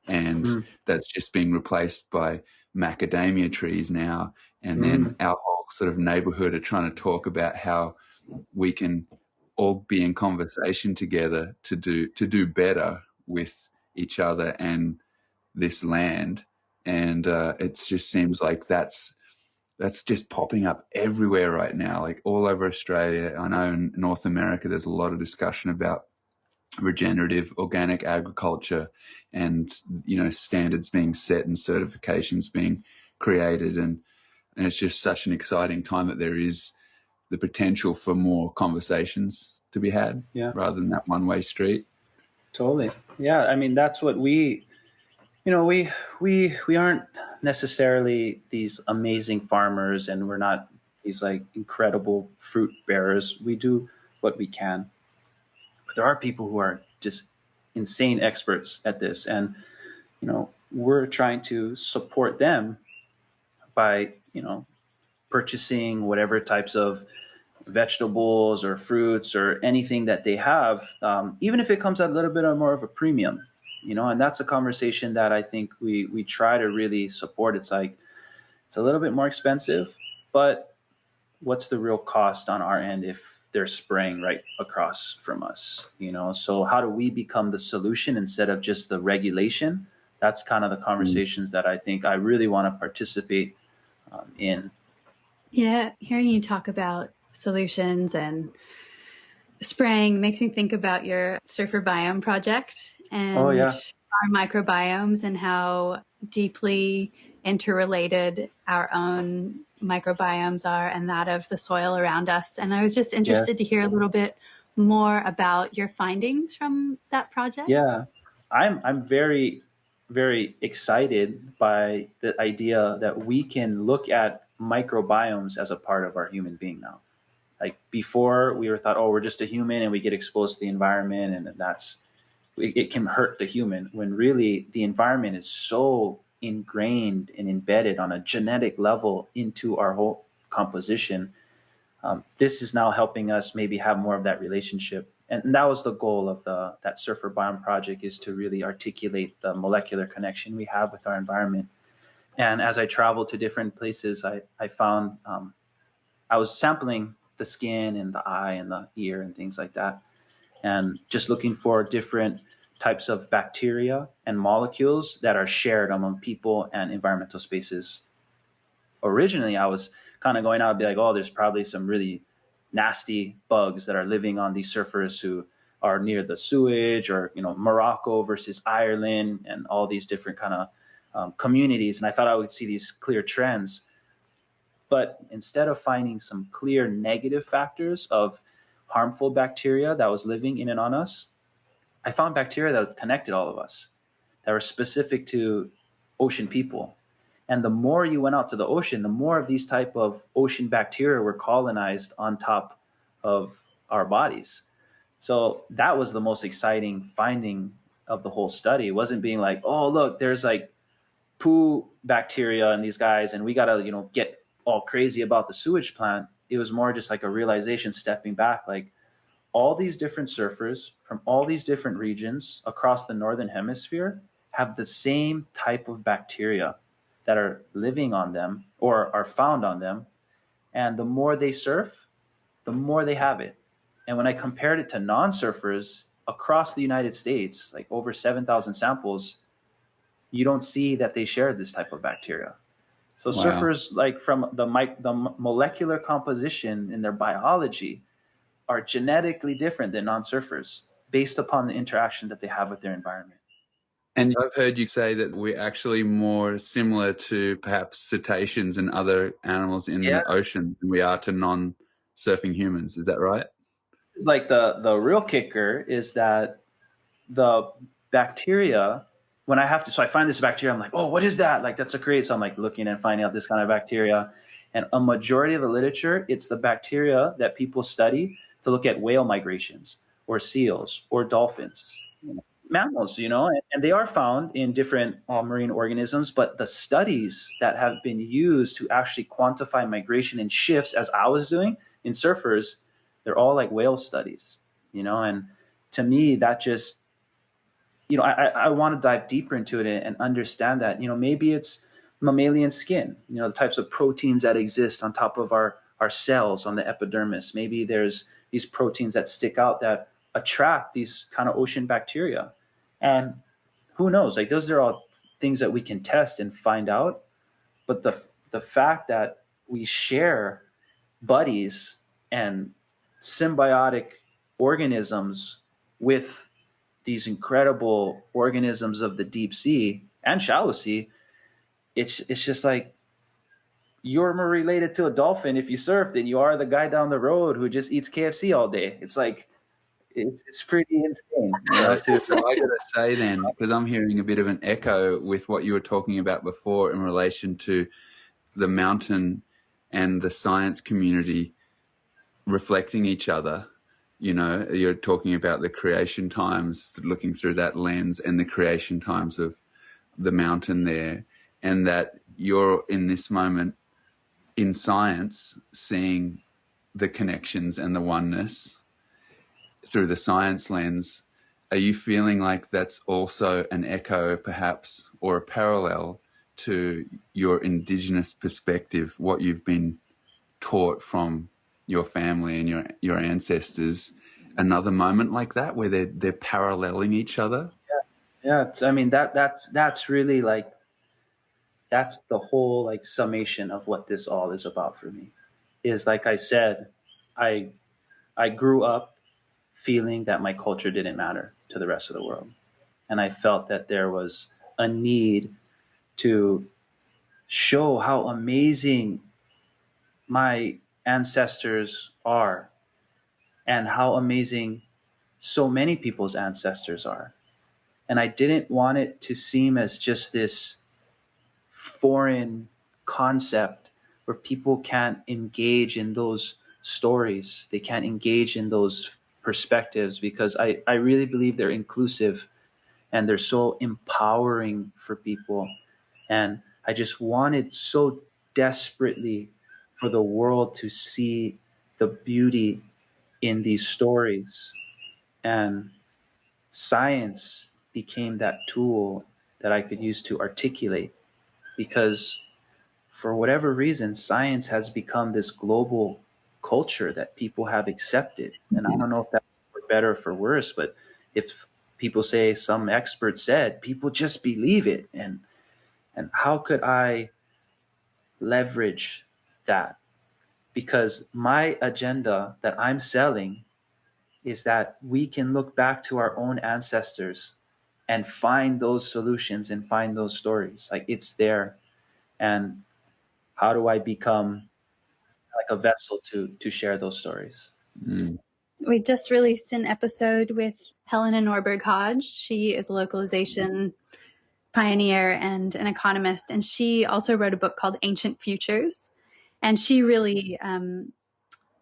and that's just being replaced by macadamia trees now. And then our whole sort of neighborhood are trying to talk about how we can all be in conversation together to do better with each other and this land. And it just seems like that's just popping up everywhere right now, like all over Australia. I know in North America there's a lot of discussion about regenerative organic agriculture, and standards being set and certifications being created, and it's just such an exciting time that there is the potential for more conversations to be had, rather than that one-way street. Totally. Yeah. I mean, that's what we aren't necessarily these amazing farmers, and we're not these like incredible fruit bearers. We do what we can. But there are people who are just insane experts at this, and we're trying to support them by purchasing whatever types of vegetables or fruits or anything that they have, even if it comes at a little bit more of a premium, and that's a conversation that I think we try to really support. It's like, it's a little bit more expensive, but what's the real cost on our end if they're spraying right across from us? So how do we become the solution instead of just the regulation? That's kind of the conversations that I think I really want to participate in. Yeah, hearing you talk about solutions and spraying makes me think about your surfer biome project and our microbiomes, and how deeply interrelated our own microbiomes are and that of the soil around us. And I was just interested to hear a little bit more about your findings from that project. Yeah, I'm very, very excited by the idea that we can look at microbiomes as a part of our human being now. Like before, we were thought, we're just a human and we get exposed to the environment, and it can hurt the human, when really the environment is so ingrained and embedded on a genetic level into our whole composition. This is now helping us maybe have more of that relationship. And that was the goal of that Surfer Biome project, is to really articulate the molecular connection we have with our environment. And as I traveled to different places, I found I was sampling the skin and the eye and the ear and things like that, and just looking for different types of bacteria and molecules that are shared among people and environmental spaces. Originally, I was kind of going out and be like, there's probably some really nasty bugs that are living on these surfers who are near the sewage, or Morocco versus Ireland, and all these different kind of communities. And I thought I would see these clear trends. But instead of finding some clear negative factors of harmful bacteria that was living in and on us, I found bacteria that connected all of us, that were specific to ocean people. And the more you went out to the ocean, the more of these type of ocean bacteria were colonized on top of our bodies. So that was the most exciting finding of the whole study. It wasn't being like, look, there's like poo bacteria in these guys, and we got to, get all crazy about the sewage plant. It was more just like a realization, stepping back, like all these different surfers from all these different regions across the Northern Hemisphere have the same type of bacteria that are living on them or are found on them. And the more they surf, the more they have it. And when I compared it to non-surfers across the United States, like over 7,000 samples, you don't see that they share this type of bacteria. So surfers, like from the molecular composition in their biology, are genetically different than non-surfers based upon the interaction that they have with their environment. And I've heard you say that we're actually more similar to perhaps cetaceans and other animals in the ocean than we are to non-surfing humans. Is that right? is like the real kicker is that the bacteria, when I have to, so I find this bacteria, I'm like, oh, what is that? Like, that's a great. So I'm like looking and finding out this kind of bacteria. And a majority of the literature, it's the bacteria that people study to look at whale migrations or seals or dolphins, mammals, and they are found in different marine organisms. But the studies that have been used to actually quantify migration and shifts, as I was doing in surfers, they're all like whale studies, and to me, that just, I want to dive deeper into it and understand that, maybe it's mammalian skin, the types of proteins that exist on top of our cells on the epidermis. Maybe there's these proteins that stick out that attract these kind of ocean bacteria. And who knows? Like, those are all things that we can test and find out. But the fact that we share buddies and symbiotic organisms with these incredible organisms of the deep sea and shallow sea, it's just like you're more related to a dolphin if you surf than you are the guy down the road who just eats KFC all day. It's like it's pretty insane. So I gotta say then, because I'm hearing a bit of an echo with what you were talking about before in relation to the mountain and the science community reflecting each other. You're talking about the creation times, looking through that lens, and the creation times of the mountain there, and that you're in this moment in science seeing the connections and the oneness through the science lens. Are you feeling like that's also an echo, perhaps, or a parallel to your Indigenous perspective, what you've been taught from your family and your ancestors? Another moment like that where they're paralleling each other? Yeah. I mean, that's really like, that's the whole like summation of what this all is about for me. Is, like I said, I grew up feeling that my culture didn't matter to the rest of the world. And I felt that there was a need to show how amazing my ancestors are and how amazing so many people's ancestors are. And I didn't want it to seem as just this foreign concept where people can't engage in those stories. They can't engage in those perspectives, because I really believe they're inclusive and they're so empowering for people. And I just wanted so desperately for the world to see the beauty in these stories. And science became that tool that I could use to articulate, because for whatever reason, science has become this global culture that people have accepted. And I don't know if that's for better or for worse, but if people say some expert said, people just believe it. And how could I leverage that? Because my agenda that I'm selling is that we can look back to our own ancestors and find those solutions and find those stories. Like, it's there. And how do I become like a vessel to share those stories? We just released an episode with Helena Norberg Hodge. She is a localization pioneer and an economist, and she also wrote a book called Ancient Futures. And she really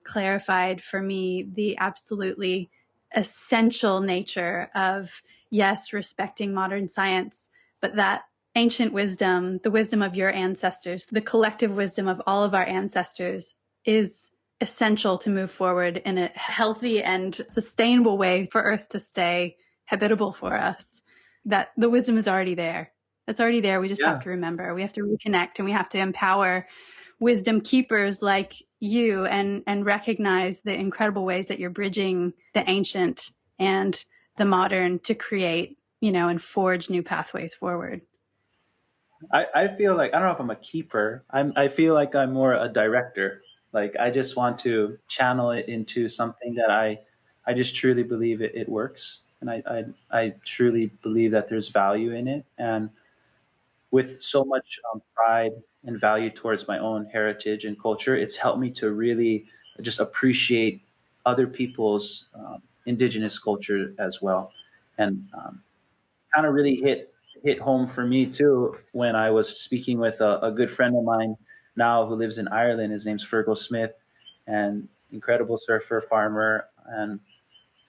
clarified for me the absolutely essential nature of, yes, respecting modern science, but that ancient wisdom, the wisdom of your ancestors, the collective wisdom of all of our ancestors, is essential to move forward in a healthy and sustainable way for Earth to stay habitable for us. That the wisdom is already there. It's already there. We just have to remember. We have to reconnect, and we have to empower wisdom keepers like you and recognize the incredible ways that you're bridging the ancient and the modern to create, and forge new pathways forward. I feel like, I don't know if I'm a keeper. I feel like I'm more a director. Like, I just want to channel it into something that I just truly believe it works. And I truly believe that there's value in it. And with so much pride and value towards my own heritage and culture, it's helped me to really just appreciate other people's indigenous culture as well. And kind of really hit home for me too when I was speaking with a good friend of mine now who lives in Ireland. His name's Fergal Smith, and incredible surfer, farmer. And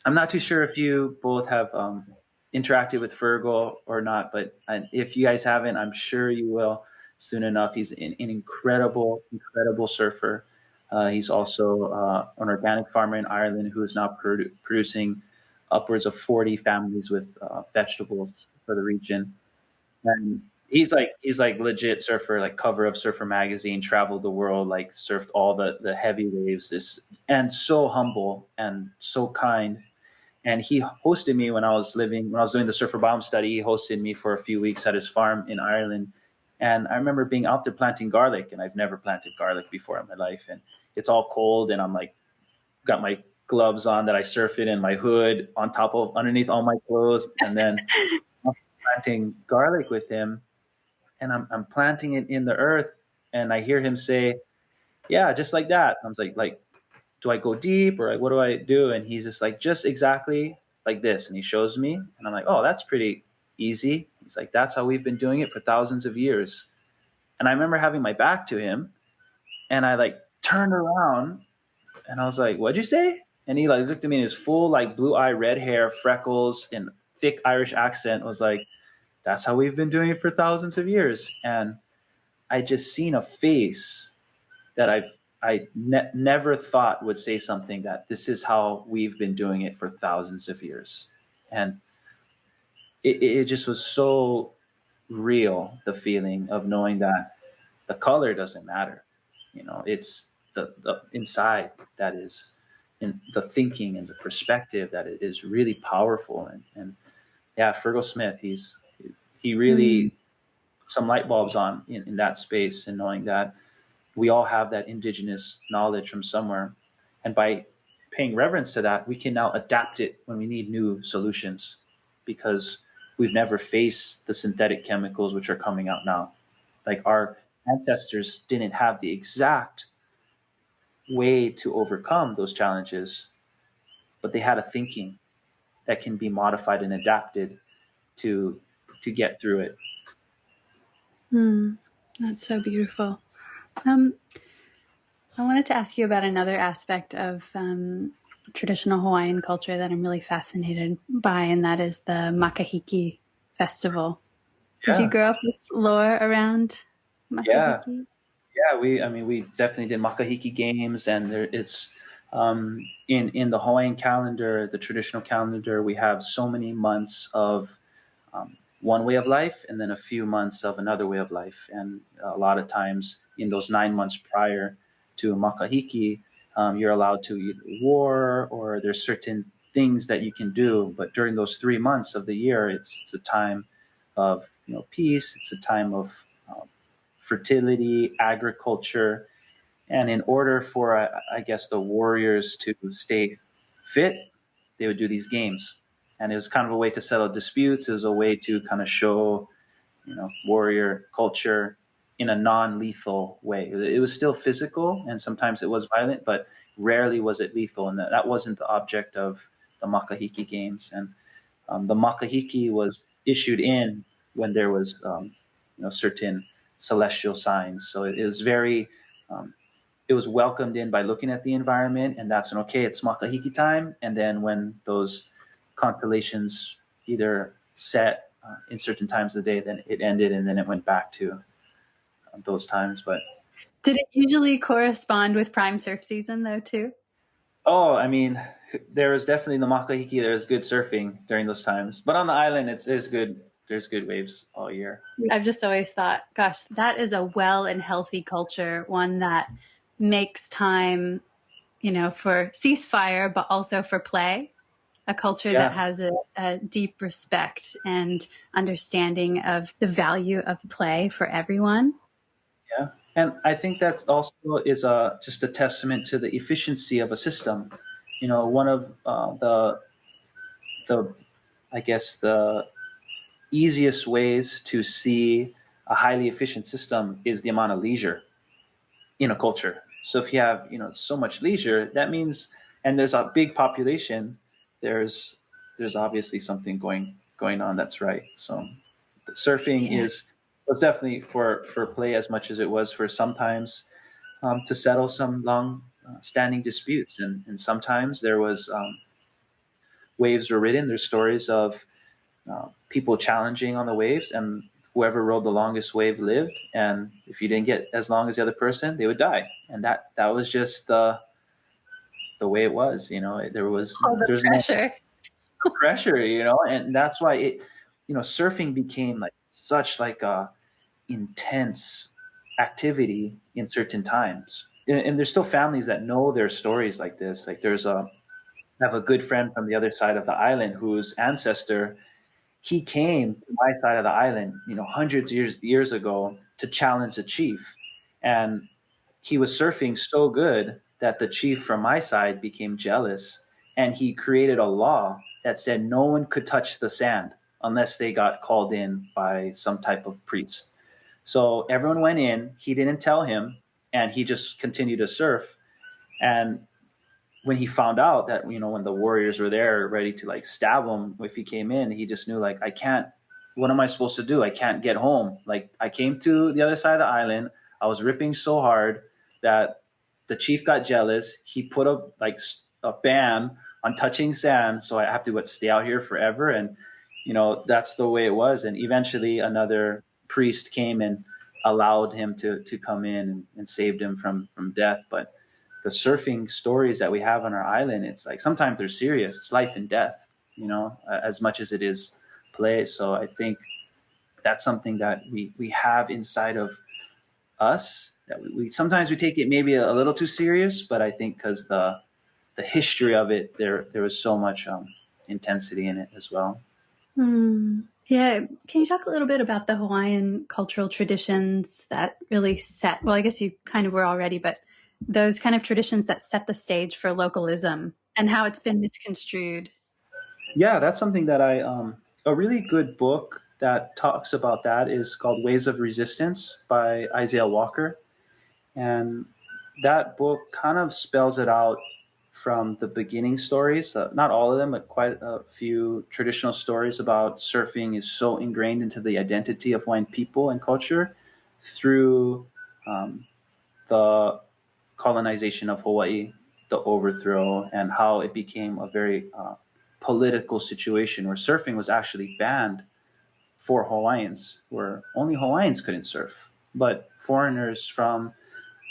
I'm not too sure if you both have interacted with Fergal or not, but if you guys haven't, I'm sure you will soon enough. He's an incredible surfer. He's also an organic farmer in Ireland who is now producing upwards of 40 families with vegetables for the region. And he's like legit surfer, like cover of Surfer magazine, traveled the world, like surfed all the heavy waves. This and so humble and so kind. And he hosted me when I was doing the surfer bomb study. He hosted me for a few weeks at his farm in Ireland. And I remember being out there planting garlic, and I've never planted garlic before in my life. And it's all cold, and I'm like, got my gloves on that I surf in, and my hood on top of underneath all my clothes, and then I'm planting garlic with him, and I'm planting it in the earth, and I hear him say, "Yeah, just like that." I was like, do I go deep or like, what do I do? And he's just like, just exactly like this. And he shows me, and I'm like, oh, that's pretty easy. He's like, that's how we've been doing it for thousands of years. And I remember having my back to him, and I like turned around, and I was like, what'd you say? And he like looked at me in his full like blue eye, red hair, freckles, and thick Irish accent, was like, that's how we've been doing it for thousands of years. And I just seen a face that never thought would say something that this is how we've been doing it for thousands of years. And it just was so real, the feeling of knowing that the color doesn't matter. It's the inside that is in the thinking and the perspective that it is really powerful. And yeah, Fergal Smith, he really put some light bulbs on in that space, and knowing that we all have that indigenous knowledge from somewhere. And by paying reverence to that, we can now adapt it when we need new solutions, because we've never faced the synthetic chemicals which are coming out now. Like our ancestors didn't have the exact way to overcome those challenges, but they had a thinking that can be modified and adapted to get through it. That's so beautiful. I wanted to ask you about another aspect of traditional Hawaiian culture that I'm really fascinated by, and that is the Makahiki festival. Yeah. Did you grow up with lore around Yeah. Makahiki? Yeah, we definitely did Makahiki games, and it's in the Hawaiian calendar, the traditional calendar, we have so many months of one way of life, and then a few months of another way of life. And a lot of times in those 9 months prior to Makahiki, you're allowed to either war, or there's certain things that you can do. But during those 3 months of the year, it's a time of peace. It's a time of fertility, agriculture. And in order for, I guess, the warriors to stay fit, they would do these games. And it was kind of a way to settle disputes. It was a way to kind of show, warrior culture in a non-lethal way. It was still physical, and sometimes it was violent, but rarely was it lethal. And that wasn't the object of the Makahiki games. And the Makahiki was issued in when there was, certain celestial signs. So it was very, it was welcomed in by looking at the environment, and that's okay, it's Makahiki time. And then when those constellations either set in certain times of the day, then it ended, and then it went back to those times. But did it usually correspond with prime surf season though too? Oh, I mean, there was definitely the Makahiki. There's good surfing during those times, but on the island, there's good waves all year. I've just always thought, gosh, that is a well and healthy culture, one that makes time, for ceasefire, but also for play. A culture that has a deep respect and understanding of the value of play for everyone. Yeah. And I think that also is just a testament to the efficiency of a system. One of the I guess the easiest ways to see a highly efficient system is the amount of leisure in a culture. So if you have so much leisure, that means and there's a big population, there's obviously something going on that's right. So surfing Yeah. was definitely for play as much as it was for sometimes to settle some long standing disputes, and sometimes there was waves were ridden. There's stories of people challenging on the waves, and whoever rode the longest wave lived. And if you didn't get as long as the other person, they would die. And that was just the way it was. All the There's no pressure. pressure, and that's why surfing became like such like a intense activity in certain times. And there's still families that know their stories like this. Like I have a good friend from the other side of the island whose ancestor, he came to my side of the island, hundreds of years ago to challenge the chief. And he was surfing so good that the chief from my side became jealous, and he created a law that said no one could touch the sand unless they got called in by some type of priest. So everyone went in, he didn't tell him, and he just continued to surf. And when he found out that when the warriors were there ready to like stab him if he came in, he just knew like, I can't, what am I supposed to do? I can't get home. Like, I came to the other side of the island, I was ripping so hard that the chief got jealous. He put a ban on touching sand, so I have to stay out here forever. And that's the way it was. And eventually another priest came and allowed him to come in and saved him from death. But the surfing stories that we have on our island, it's like sometimes they're serious. It's life and death, as much as it is play. So I think that's something that we have inside of us that we sometimes we take it maybe a little too serious. But I think because the history of it, there was so much intensity in it as well. Yeah. Can you talk a little bit about the Hawaiian cultural traditions that really well, I guess you kind of were already, but those kind of traditions that set the stage for localism and how it's been misconstrued? Yeah, that's something that a really good book that talks about that is called Ways of Resistance by Isaiah Walker. And that book kind of spells it out from the beginning stories, not all of them, but quite a few traditional stories about surfing is so ingrained into the identity of Hawaiian people and culture through the colonization of Hawaii, the overthrow, and how it became a very political situation where surfing was actually banned for Hawaiians, where only Hawaiians couldn't surf. But foreigners from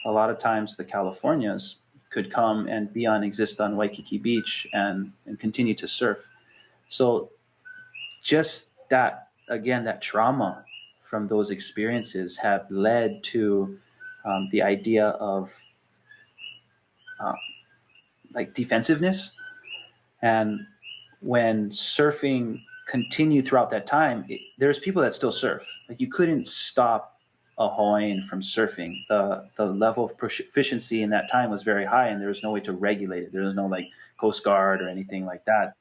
a lot of times the Californias could come and exist on Waikiki Beach and continue to surf. So just that, again, that trauma from those experiences have led to the idea of like defensiveness. And when surfing continued throughout that time, there's people that still surf. Like, you couldn't stop a Hawaiian from surfing. The level of proficiency in that time was very high, and there was no way to regulate it. There was no like Coast Guard or anything like that.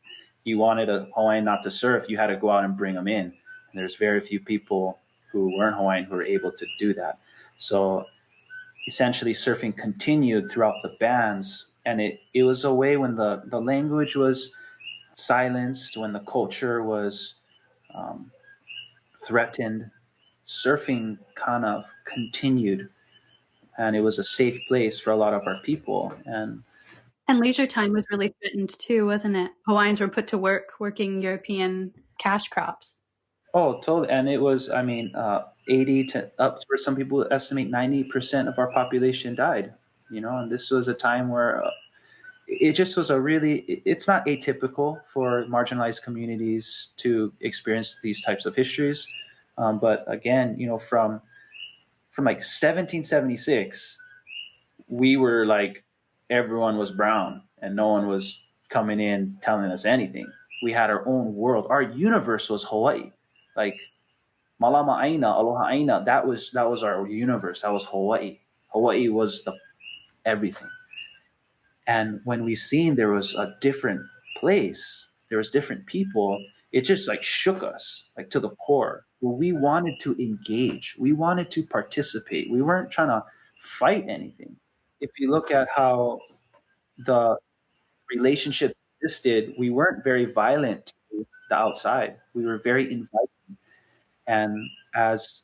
You wanted a Hawaiian not to surf, you had to go out and bring them in. And there's very few people who weren't Hawaiian who were able to do that. So essentially surfing continued throughout the bans, and it was a way when the language was silenced, when the culture was threatened, surfing kind of continued, and it was a safe place for a lot of our people. And leisure time was really threatened too, wasn't it? Hawaiians were put to work working European cash crops. Oh, totally. And it was, I mean, 80 to up to some people estimate 90% of our population died, and this was a time where it just was it's not atypical for marginalized communities to experience these types of histories. But again, from like 1776, we were like, everyone was brown and no one was coming in telling us anything. We had our own world. Our universe was Hawaii. Like, Malama Aina, Aloha Aina, that was our universe. That was Hawaii. Hawaii was the everything. And when we seen there was a different place, there was different people, it just like shook us like to the core. Well, we wanted to engage. We wanted to participate. We weren't trying to fight anything. If you look at how the relationship existed, we weren't very violent to the outside. We were very inviting. And as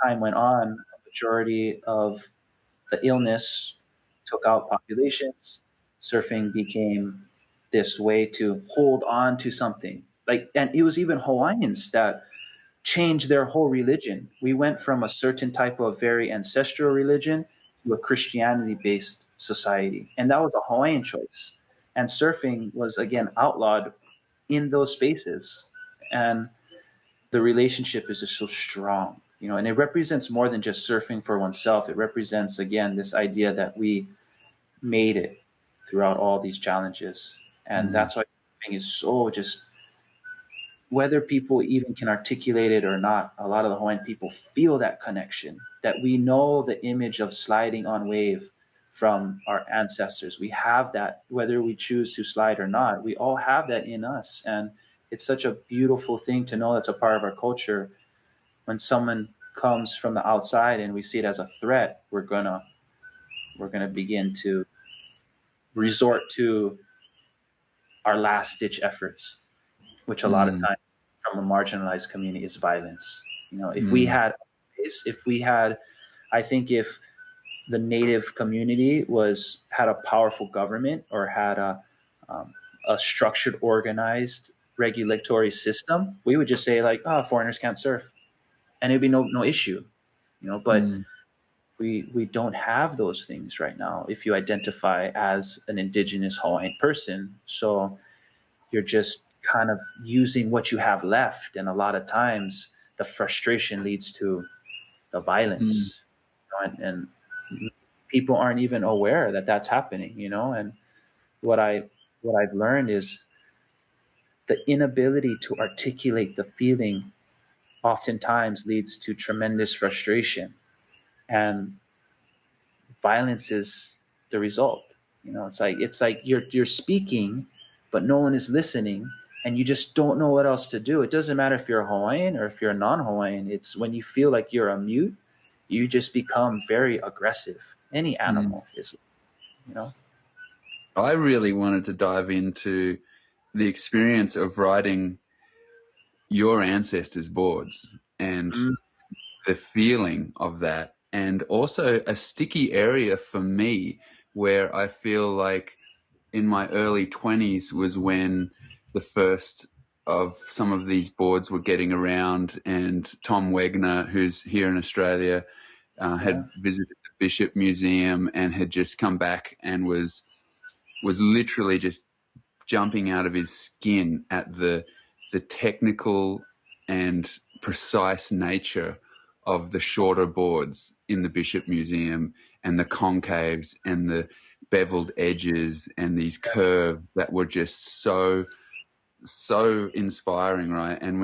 time went on, a majority of the illness took out populations. Surfing became this way to hold on to something. And it was even Hawaiians that changed their whole religion. We went from a certain type of very ancestral religion to a Christianity based society. And that was a Hawaiian choice. And surfing was again outlawed in those spaces. And the relationship is just so strong, and it represents more than just surfing for oneself. It represents, again, this idea that we made it throughout all these challenges. And that's why surfing is so just, whether people even can articulate it or not, a lot of the Hawaiian people feel that connection, that we know the image of sliding on wave from our ancestors. We have that, whether we choose to slide or not, we all have that in us. And it's such a beautiful thing to know that's a part of our culture. When someone comes from the outside and we see it as a threat, we're gonna begin to resort to our last ditch efforts, which a lot of times from a marginalized community is violence. If we had, I think if the Native community had a powerful government or had a structured, organized regulatory system, we would just say like, oh, foreigners can't surf, and it'd be no issue, but we don't have those things right now if you identify as an indigenous Hawaiian person. So you're just kind of using what you have left, and a lot of times the frustration leads to the violence, and people aren't even aware that that's happening, and what I've learned is the inability to articulate the feeling oftentimes leads to tremendous frustration, and violence is the result. It's like you're speaking, but no one is listening, and you just don't know what else to do. It doesn't matter if you're a Hawaiian or if you're a non-Hawaiian. It's when you feel like you're a mute, you just become very aggressive. Any animal is, I really wanted to dive into the experience of riding your ancestors' boards and the feeling of that, and also a sticky area for me where I feel like in my early 20s was when the first of some of these boards were getting around, and Tom Wegner, who's here in Australia, had visited the Bishop Museum and had just come back and was literally just jumping out of his skin at the technical and precise nature of the shorter boards in the Bishop Museum, and the concaves and the beveled edges and these curves that were just so inspiring, right? And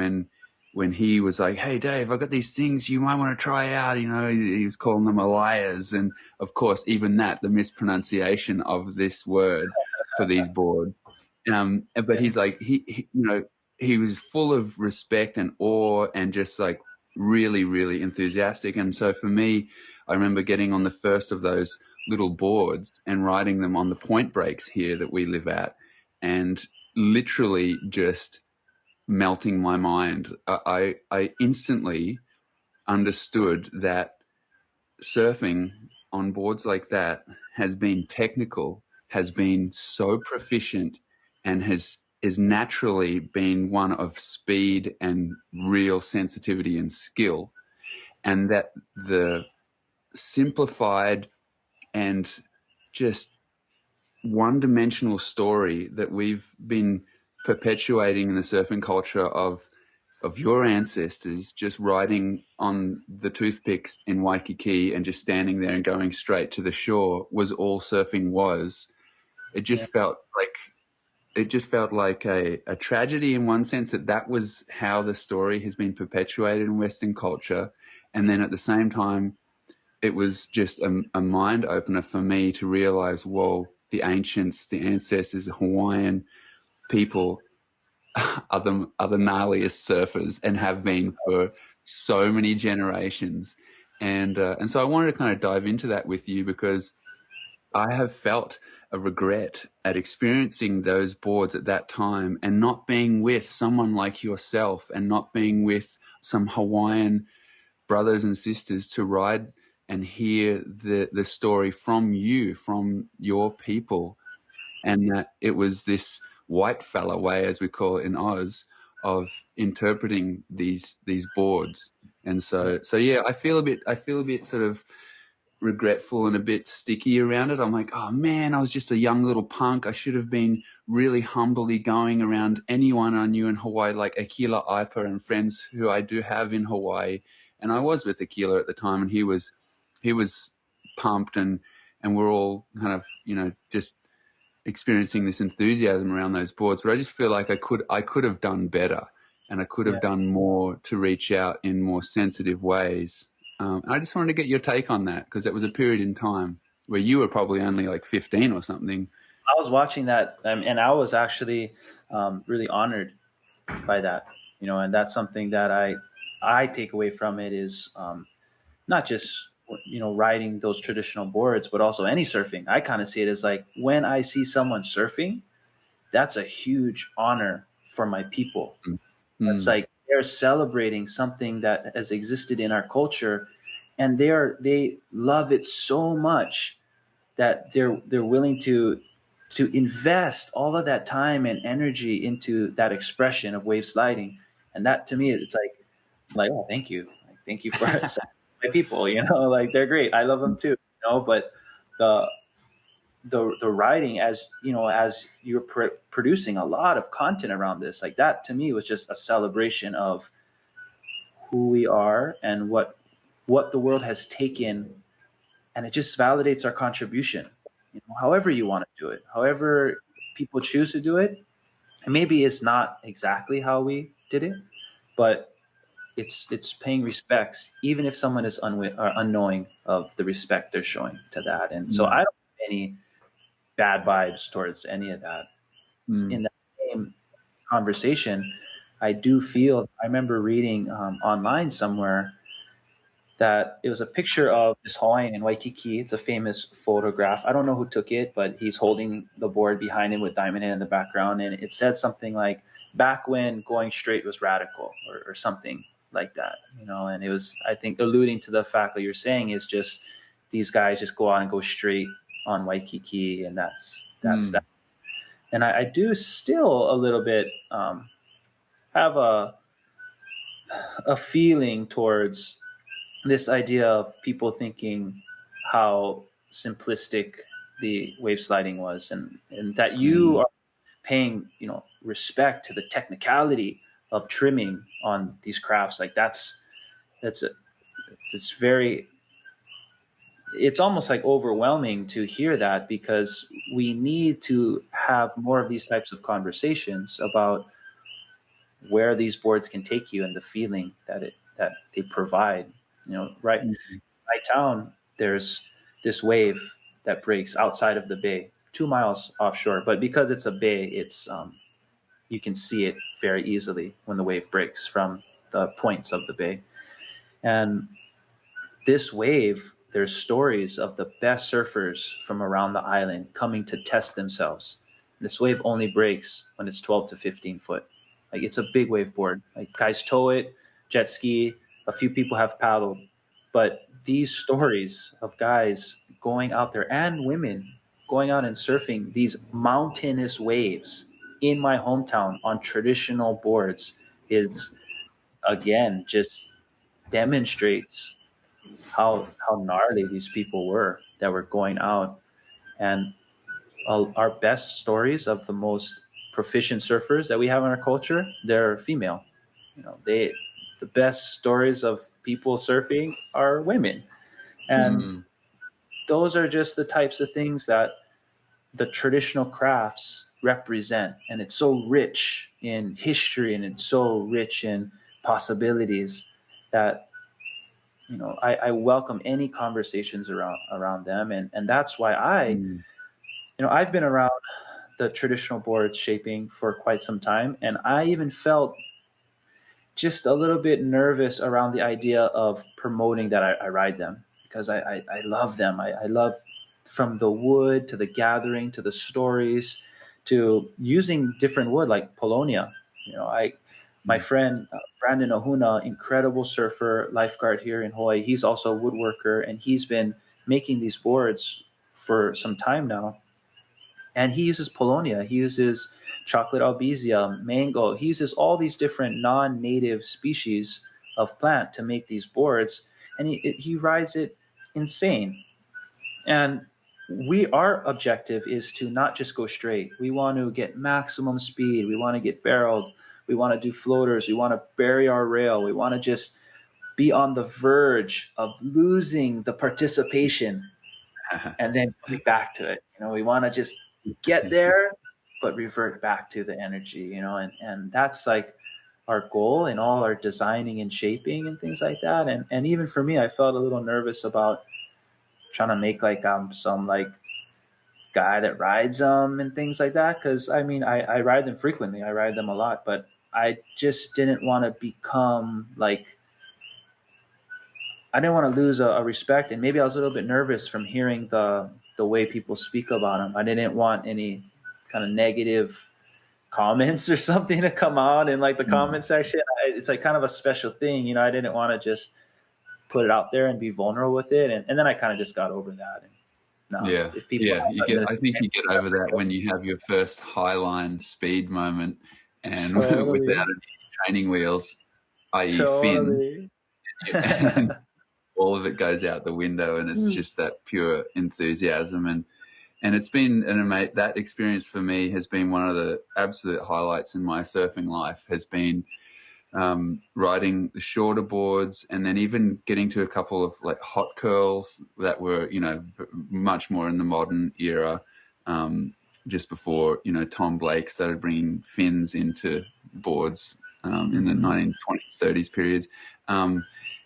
when he was like, hey, Dave, I've got these things you might want to try out, he was calling them alayas. And of course, even that, the mispronunciation of this word for these boards. But he's like, he was full of respect and awe and just like really, really enthusiastic. And so for me, I remember getting on the first of those little boards and riding them on the point breaks here that we live at, and literally just melting my mind. I instantly understood that surfing on boards like that has been technical, has been so proficient, and is naturally been one of speed and real sensitivity and skill, and that the simplified and just one-dimensional story that we've been perpetuating in the surfing culture of your ancestors just riding on the toothpicks in Waikiki and just standing there and going straight to the shore was all surfing was. It just felt like a tragedy in one sense, that was how the story has been perpetuated in Western culture. And then at the same time, it was just a mind opener for me to realize, whoa, the ancients, the ancestors, the Hawaiian people are the gnarliest surfers and have been for so many generations. And so I wanted to kind of dive into that with you, because I have felt a regret at experiencing those boards at that time and not being with someone like yourself and not being with some Hawaiian brothers and sisters to ride and hear the story from you, from your people. And that it was this white fella way, as we call it in Oz, of interpreting these boards. And so yeah, I feel a bit sort of regretful and a bit sticky around it. I'm like, oh man, I was just a young little punk. I should have been really humbly going around anyone I knew in Hawaii, like Akila Ipa and friends who I do have in Hawaii. And I was with Akila at the time, and he was pumped, and we're all kind of, just experiencing this enthusiasm around those boards. But I just feel like I could have done better, and I could have done more to reach out in more sensitive ways. And I just wanted to get your take on that, because it was a period in time where you were probably only like 15 or something. I was watching that, and I was actually really honored by that, and that's something that I take away from it is not just riding those traditional boards, but also any surfing. I kind of see it as like, when I see someone surfing, that's a huge honor for my people. Mm. It's like they're celebrating something that has existed in our culture, and they love it so much that they're willing to invest all of that time and energy into that expression of wave sliding. And that, to me, it's like, oh, thank you, for my people. Like, they're great. I love them too. But the writing, as as you're producing a lot of content around this, like, that to me was just a celebration of who we are and what the world has taken, and it just validates our contribution. However you want to do it, however people choose to do it, and maybe it's not exactly how we did it, but it's paying respects, even if someone is or unknowing of the respect they're showing to that. And so I don't have any bad vibes towards any of that. In that same conversation, I do feel, I remember reading online somewhere that it was a picture of this Hawaiian in Waikiki. It's a famous photograph. I don't know who took it, but he's holding the board behind him with Diamond Head in the background. And it said something like, back when going straight was radical, or something like that, and it was, I think, alluding to the fact that you're saying is just these guys just go out and go straight on Waikiki. And that's that. And I do still a little bit have a feeling towards this idea of people thinking how simplistic the wave sliding was, and that you are paying respect to the technicality of trimming on these crafts. Like, it's almost like overwhelming to hear that, because we need to have more of these types of conversations about where these boards can take you and the feeling that they provide. Right in my town, there's this wave that breaks outside of the bay, 2 miles offshore. But because it's a bay, it's you can see it very easily when the wave breaks from the points of the bay. And this wave, there's stories of the best surfers from around the island coming to test themselves. This wave only breaks when it's 12 to 15 foot. Like, it's a big wave board. Like, guys tow it, jet ski, a few people have paddled. But these stories of guys going out there, and women going out and surfing these mountainous waves in my hometown on traditional boards is, again, just demonstrates how gnarly these people were that were going out. And our best stories of the most proficient surfers that we have in our culture, they're female. The best stories of people surfing are women. And those are just the types of things that the traditional crafts represent. And it's so rich in history, and it's so rich in possibilities that I welcome any conversations around them. And that's why I've been around the traditional board shaping for quite some time. And I even felt just a little bit nervous around the idea of promoting that I ride them, because I love them. I love from the wood to the gathering to the stories to using different wood like Polonia. My friend Brandon Ohuna, incredible surfer, lifeguard here in Hawaii. He's also a woodworker, and he's been making these boards for some time now. And he uses Polonia. He uses chocolate albizia, mango. He uses all these different non-native species of plant to make these boards, and he rides it insane. And our objective is to not just go straight. We want to get maximum speed. We want to get barreled. We want to do floaters. We want to bury our rail. We want to just be on the verge of losing the participation and then coming back to it. We want to just get there, but revert back to the energy, and that's like our goal in all our designing and shaping and things like that. And even for me, I felt a little nervous about trying to make like some like guy that rides them and things like that, because I ride them frequently. I ride them a lot, but I just didn't want to become like, I didn't want to lose a respect, and maybe I was a little bit nervous from hearing the way people speak about them. I didn't want any kind of negative comments or something to come out in like the comment section. It's like kind of a special thing, I didn't want to just put it out there and be vulnerable with it, and then I kind of just got over that. If people, I think you get over that when you have your first highline speed moment, and without any training wheels, i.e. fin, and all of it goes out the window, and it's just that pure enthusiasm. And it's been that experience for me has been one of the absolute highlights in my surfing life, has been riding the shorter boards, and then even getting to a couple of like hot curls that were, much more in the modern era, just before, Tom Blake started bringing fins into boards in the 1920s, 30s periods.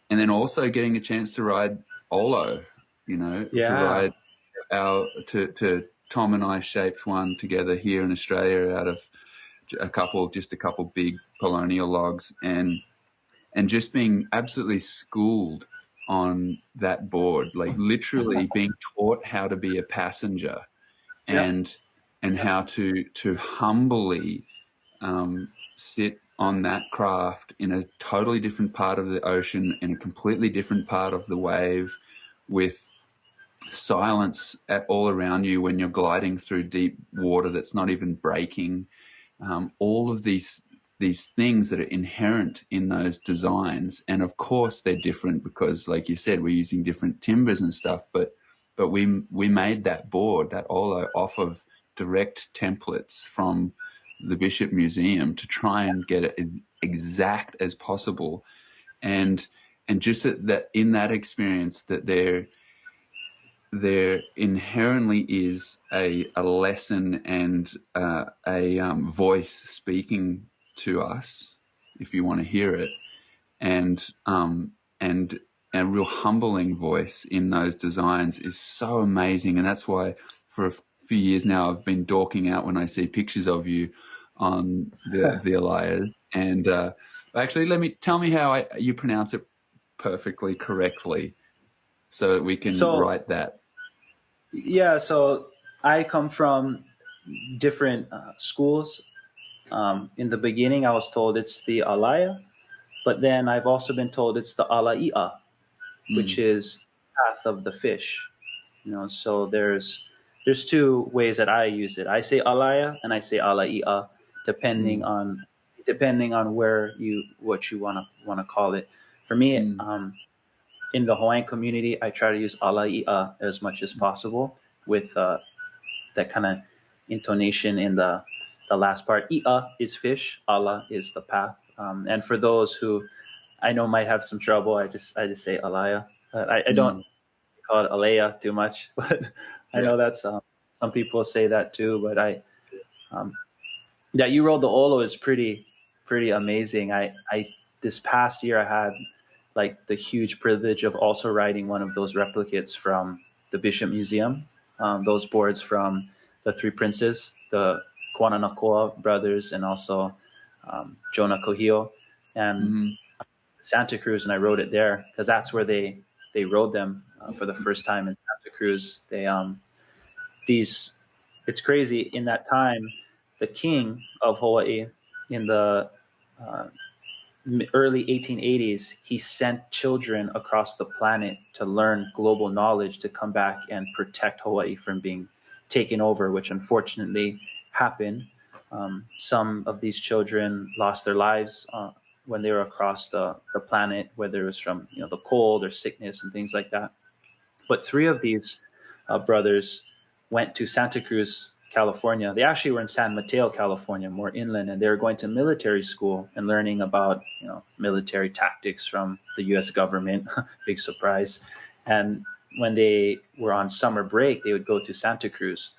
And then also getting a chance to ride Olo, to ride to Tom and I shaped one together here in Australia out of a couple big Polonia logs, and just being absolutely schooled on that board, like literally being taught how to be a passenger, and how to humbly sit on that craft in a totally different part of the ocean, in a completely different part of the wave, with silence all around you when you're gliding through deep water that's not even breaking. All of these things that are inherent in those designs, and of course they're different because, like you said, we're using different timbers and stuff. But we made that board, that Olo, off of direct templates from the Bishop Museum to try and get it as exact as possible, and just that in that experience that there inherently is a lesson and a voice speaking to us, if you want to hear it, and a real humbling voice in those designs is so amazing. And that's why for a few years now I've been dorking out when I see pictures of you on the Elias. And actually, tell me how you pronounce it perfectly correctly, so that we can write that. Yeah, so I come from different schools. In the beginning, I was told it's the Alaya, but then I've also been told it's the Alaia, which is path of the fish. So there's two ways that I use it. I say Alaya and I say Alaia, depending on what you want to call it. For me, in the Hawaiian community, I try to use Alaia as much as possible, with that kind of intonation in the last part. Ia is fish, ala is the path. And for those who I know might have some trouble, I just say Alaya. I don't call it Alea too much, but I know that's some people say that too. But you rode the Olo is pretty amazing. I this past year I had like the huge privilege of also riding one of those replicates from the Bishop Museum, those boards from the Three Princes, the Kwananakoa brothers, and also Jonah Kohio, and Santa Cruz, and I rode it there because that's where they rode them for the first time in Santa Cruz. They it's crazy. In that time, the king of Hawaii, in the uh, early 1880s, he sent children across the planet to learn global knowledge to come back and protect Hawaii from being taken over, which unfortunately happened. Some of these children lost their lives when they were across the planet, whether it was from the cold or sickness and things like that. But three of these brothers went to Santa Cruz, California. They actually were in San Mateo, California, more inland, and they were going to military school and learning about military tactics from the U.S. government. Big surprise. And when they were on summer break, they would go to Santa Cruz,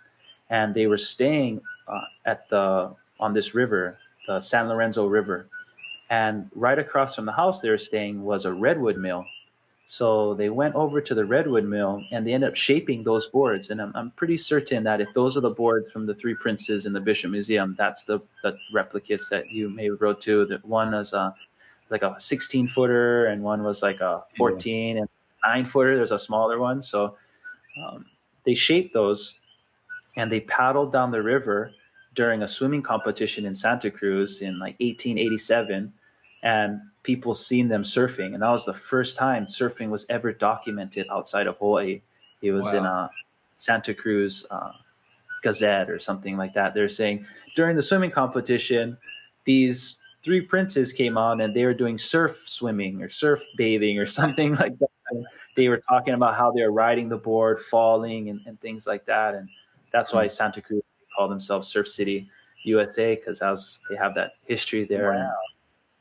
and they were staying on this river, the San Lorenzo River, and right across from the house they were staying was a redwood mill. So they went over to the redwood mill and they ended up shaping those boards. And I'm pretty certain that if those are the boards from the Three Princes in the Bishop Museum, that's the replicates that you may have wrote to. That one was like a 16 footer and one was like a 14 and 9 footer. There's a smaller one. So they shaped those and they paddled down the river during a swimming competition in Santa Cruz in like 1887. And people seen them surfing, and that was the first time surfing was ever documented outside of Hawaii. It was in a Santa Cruz Gazette or something like that. They're saying during the swimming competition, these three princes came on and they were doing surf swimming or surf bathing or something like that. And they were talking about how they were riding the board, falling and things like that. And that's why Santa Cruz called themselves Surf City, USA, because they have that history there. Wow.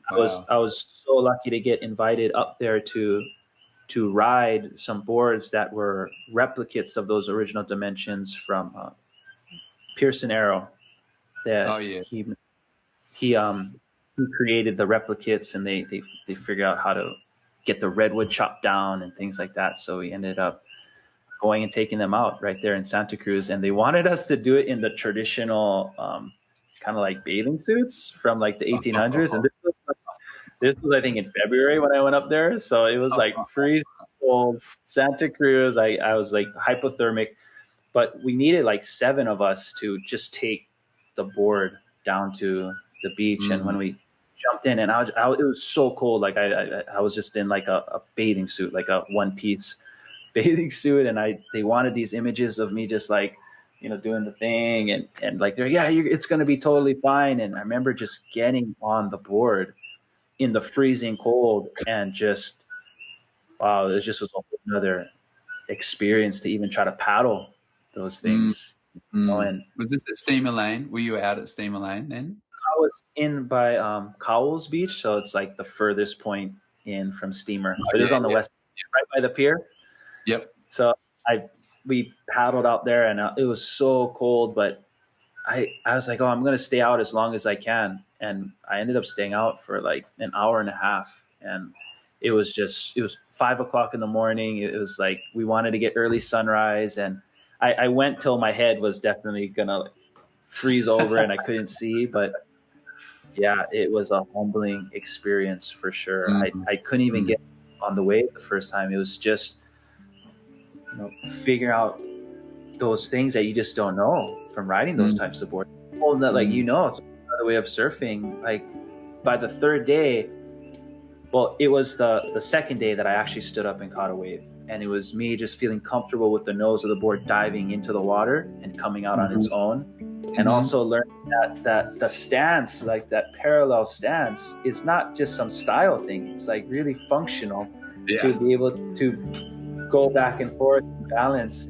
And I was so lucky to get invited up there to ride some boards that were replicates of those original dimensions from Pearson Arrow. He created the replicates, and they figured out how to get the redwood chopped down and things like that. So we ended up going and taking them out right there in Santa Cruz, and they wanted us to do it in the traditional kind of like bathing suits from like the 1800s. And this was I think in February when I went up there, so it was like freezing cold Santa Cruz. I was like hypothermic, but we needed like 7 of us to just take the board down to the beach. And when we jumped in, and it was so cold, like I was just in like a bathing suit, like a one-piece bathing suit, and they wanted these images of me just like doing the thing and like it's going to be totally fine. And I remember just getting on the board in the freezing cold and just wow, it just was a whole another experience to even try to paddle those things. And was this at Steamer Lane? Were you out at Steamer Lane then? I was in by Cowell's Beach, so it's like the furthest point in from Steamer. It is on the west, right by the pier. Yep. So we paddled out there, and it was so cold, but I was like, I'm going to stay out as long as I can. And I ended up staying out for like an hour and a half. And it was 5:00 in the morning. It was like, we wanted to get early sunrise. And I went till my head was definitely going to freeze over and I couldn't see. But yeah, it was a humbling experience for sure. I couldn't even get on the wave the first time. It was just, figuring out those things that you just don't know from riding those types of boards. Well, that it's another way of surfing. Like by the third day, well, it was the second day that I actually stood up and caught a wave, and it was me just feeling comfortable with the nose of the board diving into the water and coming out on its own, and also learning that the stance, like that parallel stance, is not just some style thing. It's like really functional to be able to go back and forth and balance.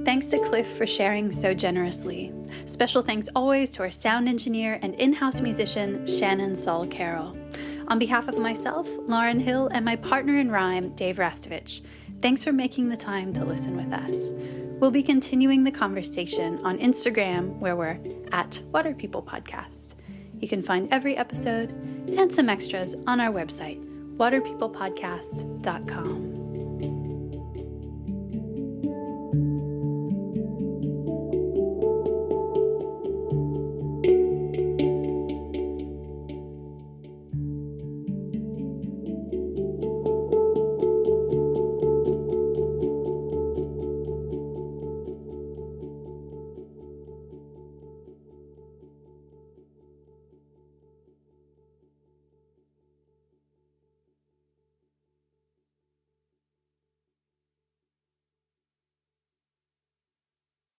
Thanks to Cliff for sharing so generously. Special thanks always to our sound engineer and in-house musician, Shannon Saul Carroll. On behalf of myself, Lauren Hill, and my partner in rhyme, Dave Rastovich, thanks for making the time to listen with us. We'll be continuing the conversation on Instagram, where we're at Water People Podcast. You can find every episode and some extras on our website, waterpeoplepodcast.com.